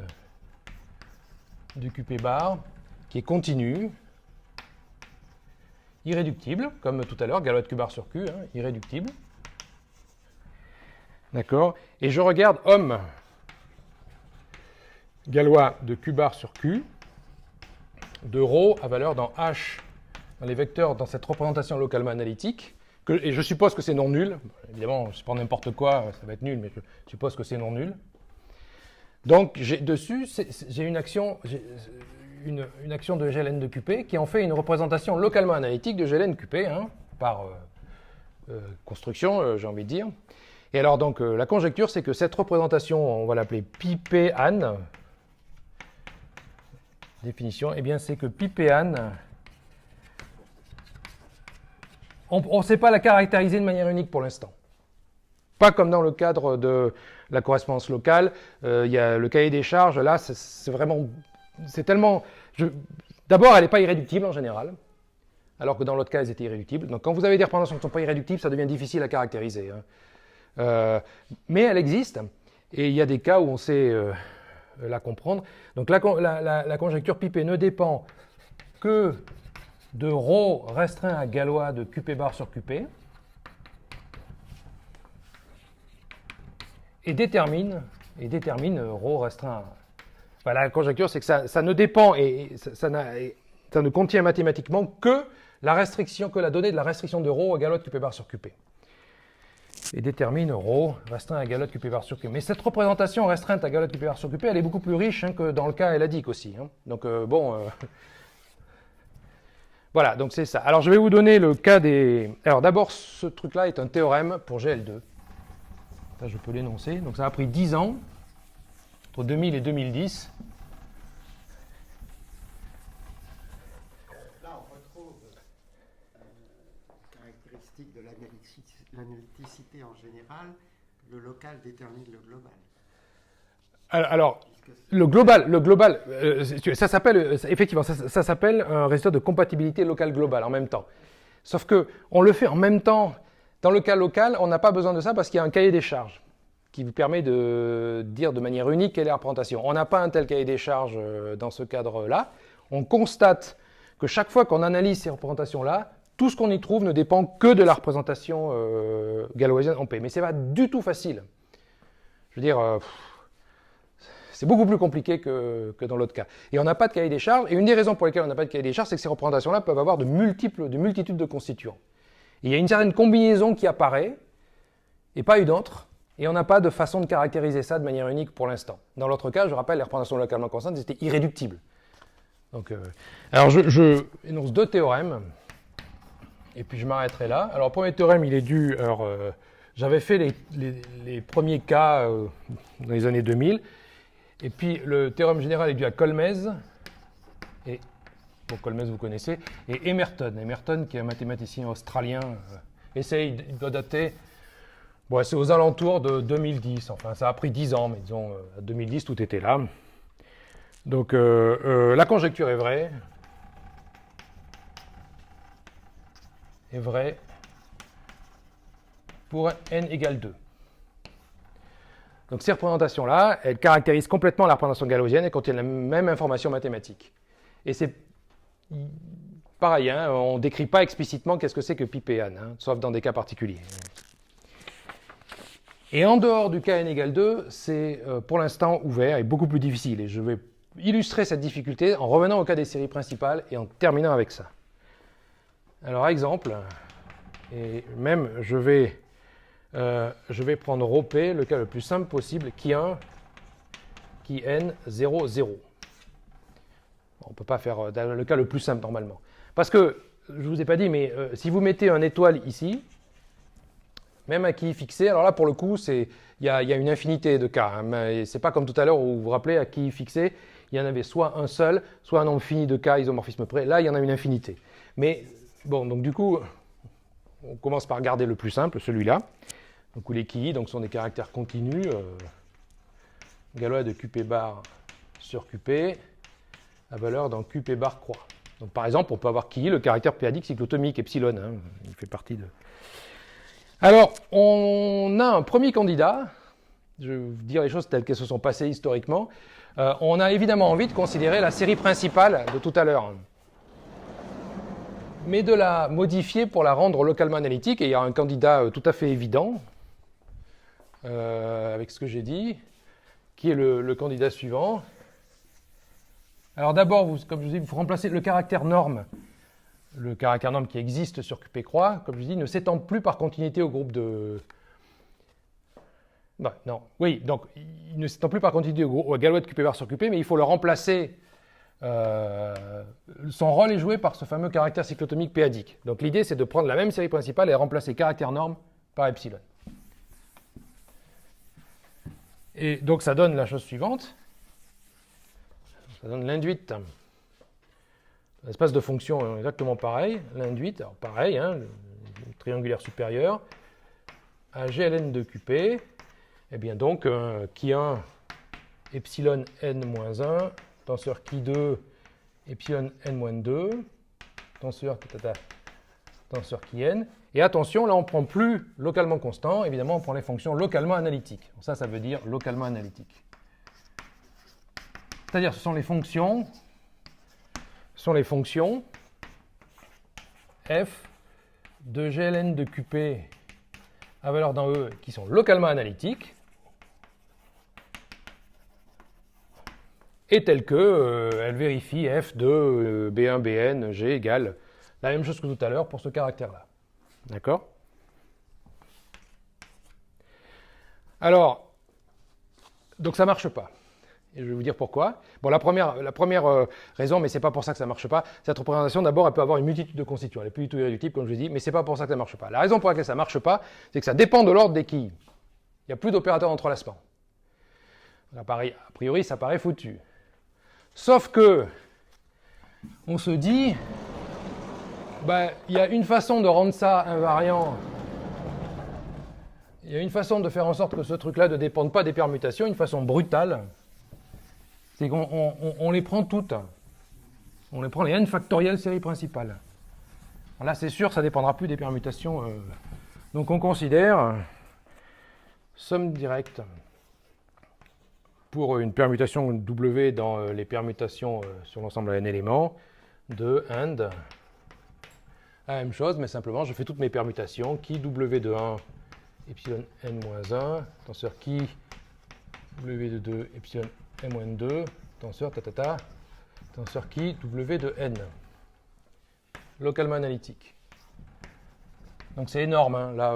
du QP bar, qui est continu, irréductible, comme tout à l'heure, Galois de Q bar sur Q, hein, irréductible. D'accord? Et je regarde homme Galois de Q bar sur Q, de ρ à valeur dans H, dans les vecteurs, dans cette représentation localement analytique, et je suppose que c'est non nul. Évidemment, je prends n'importe quoi, ça va être nul, mais je suppose que c'est non nul. Donc, dessus, j'ai une action de GLN de QP qui en fait une représentation localement analytique de GLN QP, hein, par construction, j'ai envie de dire. Et alors, donc, la conjecture, c'est que cette représentation, on va l'appeler pi-p-an, définition, eh bien, c'est que pi-p-an, on ne sait pas la caractériser de manière unique pour l'instant. Pas comme dans le cadre de la correspondance locale, il y a le cahier des charges, là, c'est tellement... D'abord, elle n'est pas irréductible en général, alors que dans l'autre cas, elles étaient irréductibles. Donc quand vous avez des représentations qui ne sont pas irréductibles, ça devient difficile à caractériser. Hein. Mais elle existe, et il y a des cas où on sait la comprendre. Donc la conjecture pi-p ne dépend que de ρ restreint à Galois de QP bar sur QP, et détermine ρ restreint à... Enfin, la conjecture, c'est que ça ne dépend et ça ne contient mathématiquement que la donnée de la restriction de ρ à Galois de QP bar sur QP. Et détermine ρ restreint à Galois de QP bar sur QP. Mais cette représentation restreinte à Galois de QP bar sur QP, elle est beaucoup plus riche, hein, que dans le cas LADIC aussi. Hein. Donc voilà, donc c'est ça. Alors je vais vous donner le cas des... Alors d'abord, ce truc-là est un théorème pour GL2. Ça, je peux l'énoncer. Donc ça a pris 10 ans, entre 2000 et 2010. Là, on retrouve caractéristique de l'analyticité en général, le local détermine le global. Alors le global, ça s'appelle, effectivement, ça s'appelle un résultat de compatibilité locale globale en même temps. Sauf que on le fait en même temps. Dans le cas local, on n'a pas besoin de ça parce qu'il y a un cahier des charges qui vous permet de dire de manière unique quelle est la représentation. On n'a pas un tel cahier des charges dans ce cadre-là. On constate que chaque fois qu'on analyse ces représentations-là, tout ce qu'on y trouve ne dépend que de la représentation galoisienne en P. Mais ce n'est pas du tout facile. Je veux dire, c'est beaucoup plus compliqué que dans l'autre cas. Et on n'a pas de cahier des charges. Et une des raisons pour lesquelles on n'a pas de cahier des charges, c'est que ces représentations-là peuvent avoir de multitudes de constituants. Et il y a une certaine combinaison qui apparaît, et pas une autre, Et on n'a pas de façon de caractériser ça de manière unique pour l'instant. Dans l'autre cas, je rappelle, les représentations localement constantes étaient irréductibles. Donc, alors, je énonce 2 théorèmes, et puis je m'arrêterai là. Alors, le premier théorème, il est dû... Alors, j'avais fait les premiers cas dans les années 2000, et puis le théorème général est dû à Kolmez, et bon, Kolmez vous connaissez, et Emerton. Emerton, qui est un mathématicien australien, il doit dater... Bon, c'est aux alentours de 2010, enfin ça a pris 10 ans, mais disons, à 2010 tout était là. Donc la conjecture est vraie. Pour n égale 2. Donc ces représentations-là, elles caractérisent complètement la représentation galoisienne et contiennent la même information mathématique. Et c'est pareil, hein, on ne décrit pas explicitement qu'est-ce que c'est que pi p n, hein, sauf dans des cas particuliers. Et en dehors du cas n égale 2, c'est pour l'instant ouvert et beaucoup plus difficile. Et je vais illustrer cette difficulté en revenant au cas des séries principales et en terminant avec ça. Alors, exemple, et même je vais prendre ρp, le cas le plus simple possible, qui 1, qui n, 0, 0. On ne peut pas faire le cas le plus simple normalement. Parce que, je ne vous ai pas dit, mais si vous mettez un étoile ici, même à qui fixé, alors là pour le coup, il y a une infinité de cas. Hein, c'est pas comme tout à l'heure où vous vous rappelez, à qui fixé, il y en avait soit un seul, soit un nombre fini de cas isomorphisme près. Là, il y en a une infinité. Mais bon, donc du coup, on commence par garder le plus simple, celui-là. Donc où les qui donc sont des caractères continus, galois de qp bar sur qp, à valeur dans qp bar croix. Donc par exemple, on peut avoir qui le caractère p-adique cyclotomique epsilon. Hein, il fait partie de... Alors, on a un premier candidat, je vais vous dire les choses telles qu'elles se sont passées historiquement. On a évidemment envie de considérer la série principale de tout à l'heure, mais de la modifier pour la rendre localement analytique. Et il y a un candidat tout à fait évident, avec ce que j'ai dit, qui est le candidat suivant. Alors d'abord, comme je vous dis, il faut remplacer le caractère norme. Le caractère norme qui existe sur qp croix, comme je dis, ne s'étend plus par continuité au groupe de... Oui, donc il ne s'étend plus par continuité au galois de qp bar sur qp, mais il faut le remplacer. Son rôle est joué par ce fameux caractère cyclotomique p-adique. Donc l'idée, c'est de prendre la même série principale et remplacer caractère norme par epsilon. Et donc ça donne la chose suivante. Ça donne l'induite. L'espace de fonction est exactement pareil. L'induite, alors pareil, hein, le triangulaire supérieur, à gln de qp, et bien donc, qui 1, epsilon n-1, tenseur qui 2, epsilon n-2, tenseur qui n. Et attention, là on ne prend plus localement constant, évidemment on prend les fonctions localement analytiques. Ça veut dire localement analytique. C'est-à-dire ce sont les fonctions f de gln de qp à valeur dans E qui sont localement analytiques et telles que elles vérifient f de b1, bn, g égale la même chose que tout à l'heure pour ce caractère-là. D'accord? Alors, donc ça ne marche pas. Et je vais vous dire pourquoi. Bon, la première raison, mais ce n'est pas pour ça que ça ne marche pas, cette représentation, d'abord, elle peut avoir une multitude de constituants. Elle n'est plus du tout irréductible, comme je l'ai dit, mais ce n'est pas pour ça que ça ne marche pas. La raison pour laquelle ça ne marche pas, c'est que ça dépend de l'ordre des quilles. Il n'y a plus d'opérateur d'entrelacement. A priori, ça paraît foutu. Sauf que, on se dit, il y a une façon de rendre ça invariant. Il y a une façon de faire en sorte que ce truc-là ne dépende pas des permutations, une façon brutale. C'est qu'on les prend toutes. On les prend les n factorielles séries principales. Alors là, c'est sûr, ça ne dépendra plus des permutations. Donc on considère somme directe pour une permutation W dans les permutations sur l'ensemble à n éléments de and. La même chose, mais simplement, je fais toutes mes permutations. Qui W de 1, epsilon n-1, tenseur qui W de 2, epsilon n-2, tenseur tenseur qui W de n. Localement analytique. Donc c'est énorme, hein, là.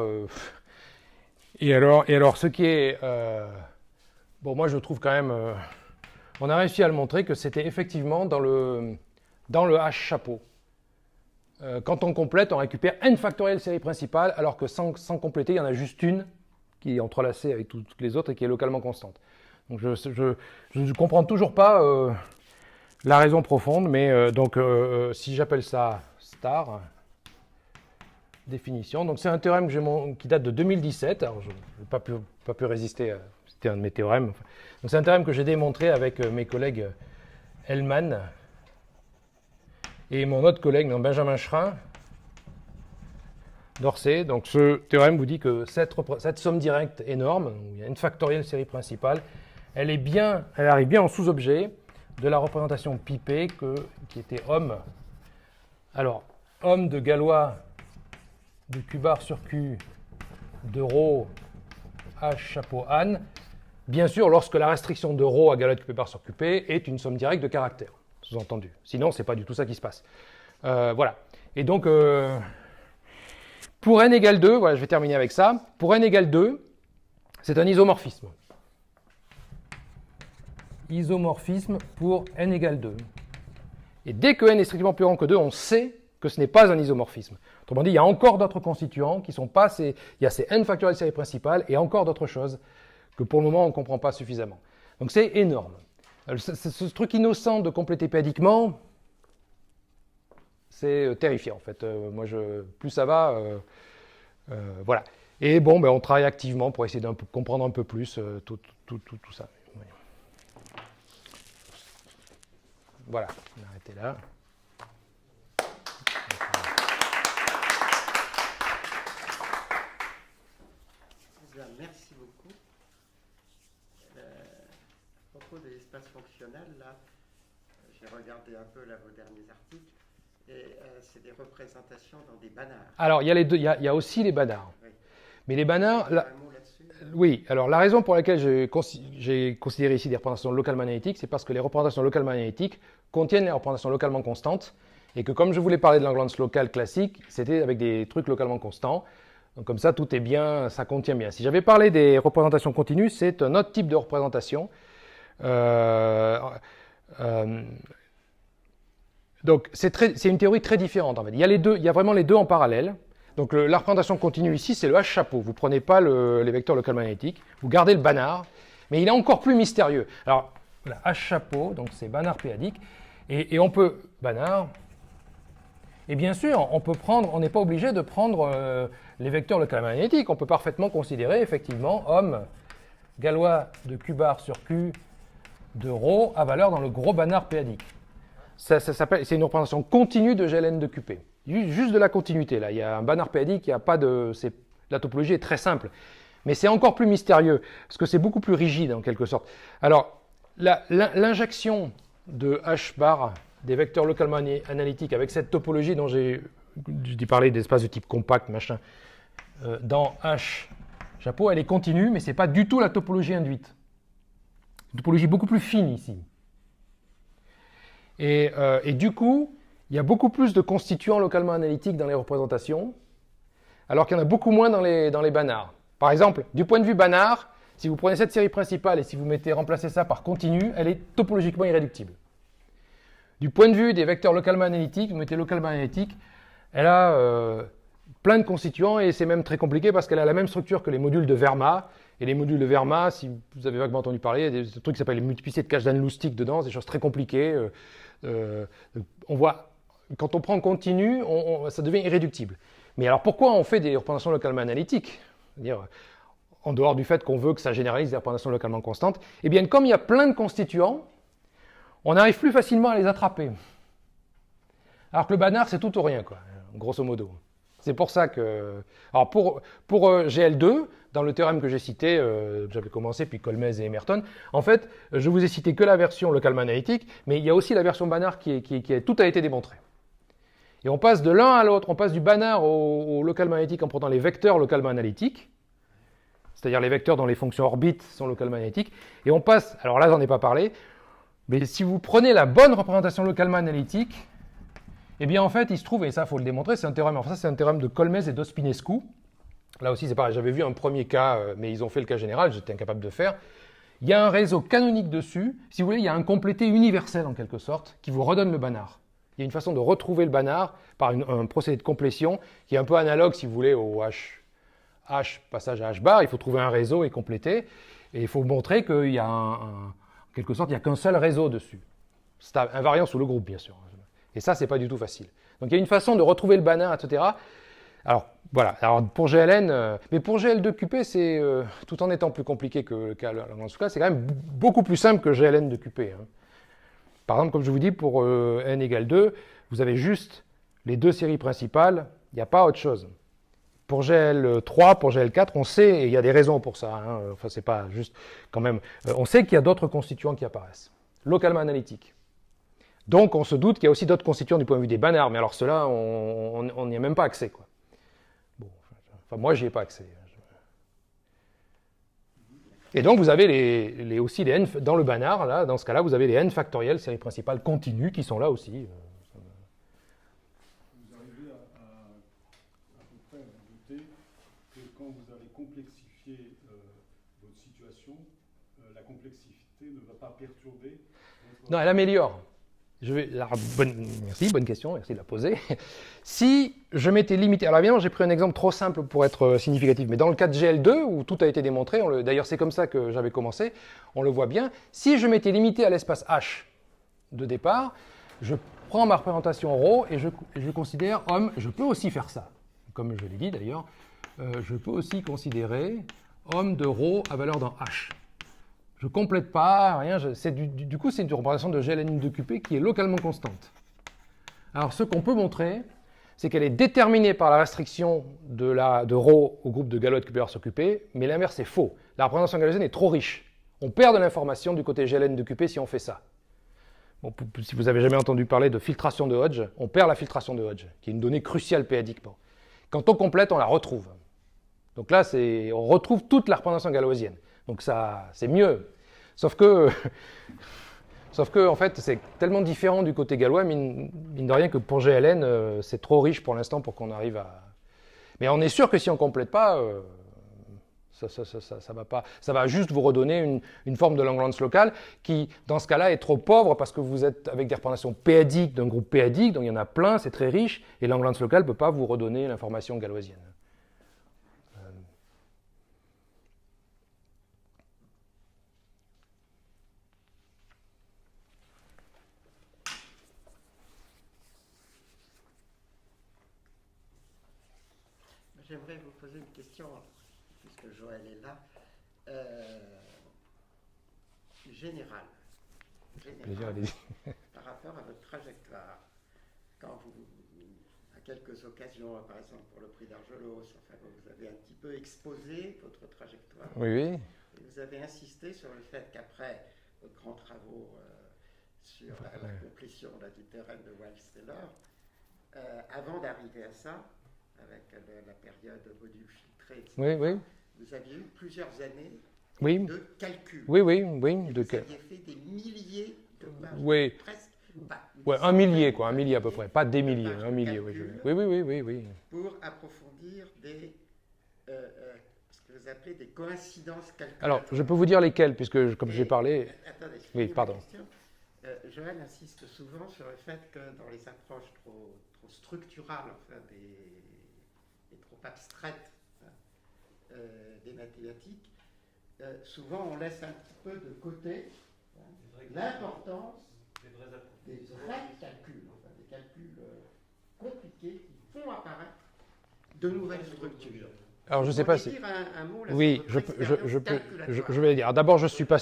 Et alors, ce qui est... bon, moi, je trouve quand même... on a réussi à le montrer que c'était effectivement dans le H chapeau. Quand on complète, on récupère n factoriel série principale, alors que sans compléter, il y en a juste une qui est entrelacée avec toutes les autres et qui est localement constante. Donc je ne comprends toujours pas la raison profonde, mais si j'appelle ça star, définition, donc c'est un théorème qui date de 2017, alors je n'ai pas pu résister, c'était un de mes théorèmes. Donc c'est un théorème que j'ai démontré avec mes collègues Hellman et mon autre collègue, Benjamin Schrin, d'Orsay. Donc ce théorème vous dit que cette somme directe énorme, il y a une factorielle série principale, elle arrive bien en sous-objet de la représentation pipée qui était homme. Alors, homme de Galois de Q bar sur Q de ρ H chapeau Anne, bien sûr lorsque la restriction de ρ à Galois de Q bar sur QP est une somme directe de caractères, sous-entendu. Sinon, ce n'est pas du tout ça qui se passe. Voilà. Et donc, pour n égale 2, voilà, je vais terminer avec ça. Pour n égale 2, c'est un isomorphisme. Isomorphisme pour n égale 2. Et dès que n est strictement plus grand que 2, on sait que ce n'est pas un isomorphisme. Autrement dit, il y a encore d'autres constituants qui sont pas il y a ces n factoriels série principale et encore d'autres choses que pour le moment on ne comprend pas suffisamment. Donc c'est énorme. Ce truc innocent de compléter pédiquement, c'est terrifiant en fait. Plus ça va, voilà. Et bon, on travaille activement pour essayer de comprendre un peu plus tout ça. Voilà, on va arrêter là. Merci beaucoup. À propos de l'espace fonctionnel, là, j'ai regardé un peu vos derniers articles, et c'est des représentations dans des banards. Alors, il y a les deux, il y a aussi les banards. Oui. Mais les banards, un mot là-dessus ? Oui, alors la raison pour laquelle j'ai considéré ici des représentations localement analytiques, c'est parce que les représentations localement analytiques contiennent les représentations localement constantes, et que comme je voulais parler de Langlands local classique, c'était avec des trucs localement constants. Donc comme ça, tout est bien, ça contient bien. Si j'avais parlé des représentations continues, c'est un autre type de représentation. Donc c'est une théorie très différente en fait. Il y a vraiment les deux en parallèle. Donc la représentation continue ici, c'est le H chapeau. Vous ne prenez pas les vecteurs localement analytiques, vous gardez le banard, mais il est encore plus mystérieux. Alors voilà, H chapeau, donc c'est banard péadique, et on peut banard. Et bien sûr, on n'est pas obligé de prendre les vecteurs localement analytiques. On peut parfaitement considérer effectivement homme galois de Q bar sur Q de ρ à valeur dans le gros banard péadique. C'est une représentation continue de GLN de QP. Juste de la continuité, là. Il y a un banard péadique, il n'y a pas de... La topologie est très simple. Mais c'est encore plus mystérieux, parce que c'est beaucoup plus rigide, en quelque sorte. Alors, l'injection de H bar des vecteurs localement analytiques avec cette topologie dont j'ai parlé d'espace de type compact, machin, dans H chapeau, elle est continue, mais ce n'est pas du tout la topologie induite. Une topologie beaucoup plus fine ici. Et du coup, il y a beaucoup plus de constituants localement analytiques dans les représentations, alors qu'il y en a beaucoup moins dans les banards. Par exemple, du point de vue banard, si vous prenez cette série principale et si vous remplacez ça par continu, elle est topologiquement irréductible. Du point de vue des vecteurs localement analytiques, vous mettez localement analytique, elle a plein de constituants et c'est même très compliqué parce qu'elle a la même structure que les modules de Verma. Et les modules de Verma, si vous avez vaguement entendu parler, il y a des trucs qui s'appellent les multiplicités de Kazhdan-Lusztig dedans, des choses très compliquées. On voit, quand on prend continu, ça devient irréductible. Mais alors pourquoi on fait des représentations localement analytiques ? C'est-à-dire, en dehors du fait qu'on veut que ça généralise des représentations localement constantes, eh bien comme il y a plein de constituants, on arrive plus facilement à les attraper. Alors que le banard, c'est tout ou rien, quoi, grosso modo. C'est pour ça que... Alors pour GL2, dans le théorème que j'ai cité, j'avais commencé, puis Kolmez et Emerton, en fait, je vous ai cité que la version localement analytique, mais il y a aussi la version banard tout a été démontré. Et on passe de l'un à l'autre, on passe du banard au localement analytique en prenant les vecteurs localement analytiques, c'est-à-dire les vecteurs dont les fonctions orbites sont localement analytiques, et on passe, alors là j'en ai pas parlé, mais si vous prenez la bonne représentation localement analytique, eh bien en fait il se trouve, et ça il faut le démontrer, c'est un théorème, enfin ça c'est un théorème de Kolmez et d'Ospinescu, Là aussi, c'est pareil, j'avais vu un premier cas, mais ils ont fait le cas général, j'étais incapable de faire. Il y a un réseau canonique dessus. Si vous voulez, il y a un complété universel, en quelque sorte, qui vous redonne le banard. Il y a une façon de retrouver le banard par un procédé de complétion qui est un peu analogue, si vous voulez, au passage à H-bar. Il faut trouver un réseau et compléter. Et il faut montrer qu'il y a en quelque sorte, il n'y a qu'un seul réseau dessus. C'est invariant sous le groupe, bien sûr. Et ça, c'est pas du tout facile. Donc il y a une façon de retrouver le banard, etc. Alors, voilà. Alors, pour GLN, mais pour GL2QP, c'est, tout en étant plus compliqué que le cas Lagrange local, c'est quand même beaucoup plus simple que GLN2QP. Hein. Par exemple, comme je vous dis, pour n égale 2, vous avez juste les deux séries principales, il n'y a pas autre chose. Pour GL3, pour GL4, on sait, et il y a des raisons pour ça, hein, enfin, c'est pas juste quand même, on sait qu'il y a d'autres constituants qui apparaissent, localement analytiques. Donc, on se doute qu'il y a aussi d'autres constituants du point de vue des banards, mais alors ceux-là, on n'y a même pas accès, quoi. Bon, enfin, moi, j'y ai pas accès. Et donc, vous avez aussi les n, dans le banard, là, dans ce cas-là, vous avez les n factorielles, séries principales continues, qui sont là aussi. Vous arrivez à peu près à noter que quand vous allez complexifier votre situation, la complexité ne va pas perturber votre... Non, elle améliore. Merci, bonne question, merci de la poser. Si je m'étais limité, alors évidemment j'ai pris un exemple trop simple pour être significatif, mais dans le cas de GL2, où tout a été démontré, d'ailleurs c'est comme ça que j'avais commencé, on le voit bien, si je m'étais limité à l'espace H de départ, je prends ma représentation ρ et je considère homme, je peux aussi faire ça, comme je l'ai dit d'ailleurs, je peux aussi considérer homme de ρ à valeur dans H. Je ne complète pas, rien. Du coup, c'est une représentation de GLN2QP qui est localement constante. Alors, ce qu'on peut montrer, c'est qu'elle est déterminée par la restriction de ρ au groupe de Galois de QPR sur QP, mais l'inverse est faux. La représentation galoisienne est trop riche. On perd de l'information du côté GLN2QP si on fait ça. Bon, si vous n'avez jamais entendu parler de filtration de Hodge, on perd la filtration de Hodge, qui est une donnée cruciale péadiquement. Quand on complète, on la retrouve. Donc là, on retrouve toute la représentation galoisienne. Donc ça, c'est mieux. Sauf que, en fait, c'est tellement différent du côté gallois, mine de rien, que pour GLN, c'est trop riche pour l'instant pour qu'on arrive à... Mais on est sûr que si on ne complète pas, ça va pas. Ça va juste vous redonner une forme de Langlands local qui, dans ce cas-là, est trop pauvre parce que vous êtes avec des représentations péadiques d'un groupe péadique, donc il y en a plein, c'est très riche, et Langlands local ne peut pas vous redonner l'information galloisienne. J'aimerais vous poser une question, puisque Joël est là, générale, par rapport à votre trajectoire. Quand vous, à quelques occasions, par exemple pour le prix d'Argelos, enfin, vous avez un petit peu exposé votre trajectoire. Oui, oui. Et vous avez insisté sur le fait qu'après vos grands travaux sur la complétion du théorème de Weil-Steller, avant d'arriver à ça, avec la période module filtré, etc., oui, oui. vous aviez eu plusieurs années de calcul. Oui, oui, oui. Vous aviez fait des milliers de pages. Oui. Presque. Ouais, un millier, quoi, un millier à peu près. Pas des milliers, un millier, oui. Oui. Pour approfondir ce que vous appelez des coïncidences calculables. Alors, je peux vous dire lesquelles, puisque comme j'ai parlé... Attendez, oui, pardon. Joël insiste souvent sur le fait que dans les approches trop structurales, enfin, et trop abstraites des mathématiques, souvent on laisse un petit peu de côté l'importance des vrais calculs, enfin, des calculs compliqués qui font apparaître de nouvelles structures. Alors, je ne sais pas si... Dire un mot là, oui, sur votre je vais le dire. D'abord, je suis pas...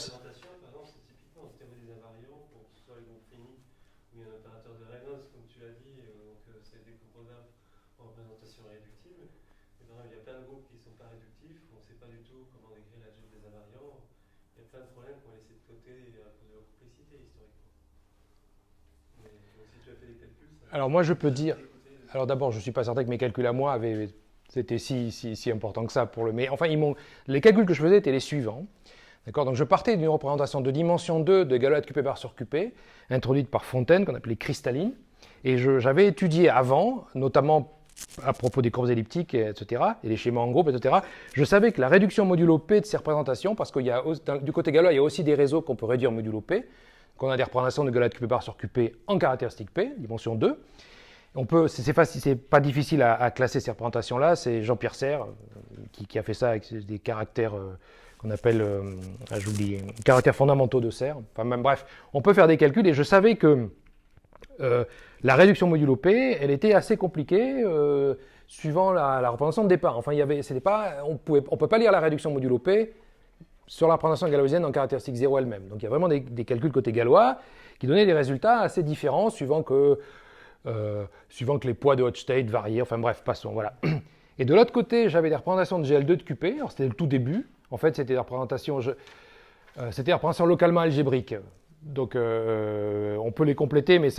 Alors moi je peux dire, alors d'abord je ne suis pas certain que mes calculs à moi c'était si important que ça pour le... Mais enfin les calculs que je faisais étaient les suivants. D'accord, donc je partais d'une représentation de dimension 2 de Galois de QP bar sur QP, introduite par Fontaine, qu'on appelait cristalline, et j'avais étudié avant, notamment à propos des courbes elliptiques, etc., et les schémas en groupe, etc., je savais que la réduction modulo P de ces représentations, parce que du côté galois, il y a aussi des réseaux qu'on peut réduire modulo P, qu'on a des représentations de Galois de QP bar sur QP en caractéristique P, dimension 2. C'est pas difficile à classer ces représentations-là, c'est Jean-Pierre Serre qui a fait ça avec des caractères qu'on appelle, j'oublie, caractères fondamentaux de Serre. Enfin, même, bref, on peut faire des calculs, et je savais que la réduction modulo P, elle était assez compliquée suivant la représentation de départ. Enfin, on peut pas lire la réduction modulo P sur la représentation galoisienne en caractéristique 0 elle-même. Donc il y a vraiment des calculs côté galois qui donnaient des résultats assez différents suivant que les poids de hot state variaient. Enfin bref, passons, voilà. Et de l'autre côté, j'avais des représentations de GL2 de QP. Alors c'était le tout début. En fait, c'était des représentations localement algébriques. Donc on peut les compléter, mais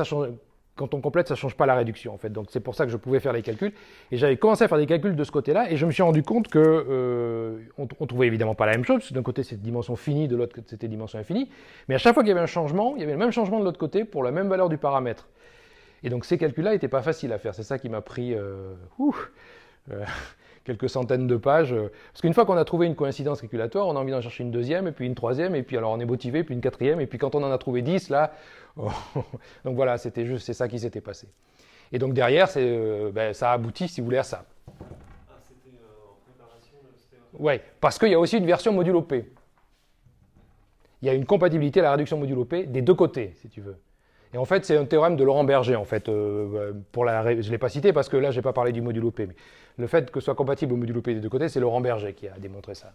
quand on complète, ça ne change pas la réduction, en fait. Donc c'est pour ça que je pouvais faire les calculs. Et j'avais commencé à faire des calculs de ce côté-là, et je me suis rendu compte que on trouvait évidemment pas la même chose, parce que d'un côté c'était dimension finie, de l'autre côté c'était dimension infinie. Mais à chaque fois qu'il y avait un changement, il y avait le même changement de l'autre côté pour la même valeur du paramètre. Et donc ces calculs-là n'étaient pas faciles à faire. C'est ça qui m'a pris quelques centaines de pages. Parce qu'une fois qu'on a trouvé une coïncidence calculatoire, on a envie d'en chercher une deuxième, et puis une troisième, et puis alors on est motivé, puis une quatrième, et puis quand on en a trouvé 10, là... donc voilà, c'est ça qui s'était passé. Et donc derrière, ça aboutit, si vous voulez, à ça. Ah, c'était en préparation Oui, parce qu'il y a aussi une version modulo P. Il y a une compatibilité à la réduction modulo P des deux côtés, si tu veux. Et en fait, c'est un théorème de Laurent Berger, en fait. Je ne l'ai pas cité parce que là, je n'ai pas parlé du modulo P. Mais le fait que ce soit compatible au modulo P des deux côtés, c'est Laurent Berger qui a démontré ça.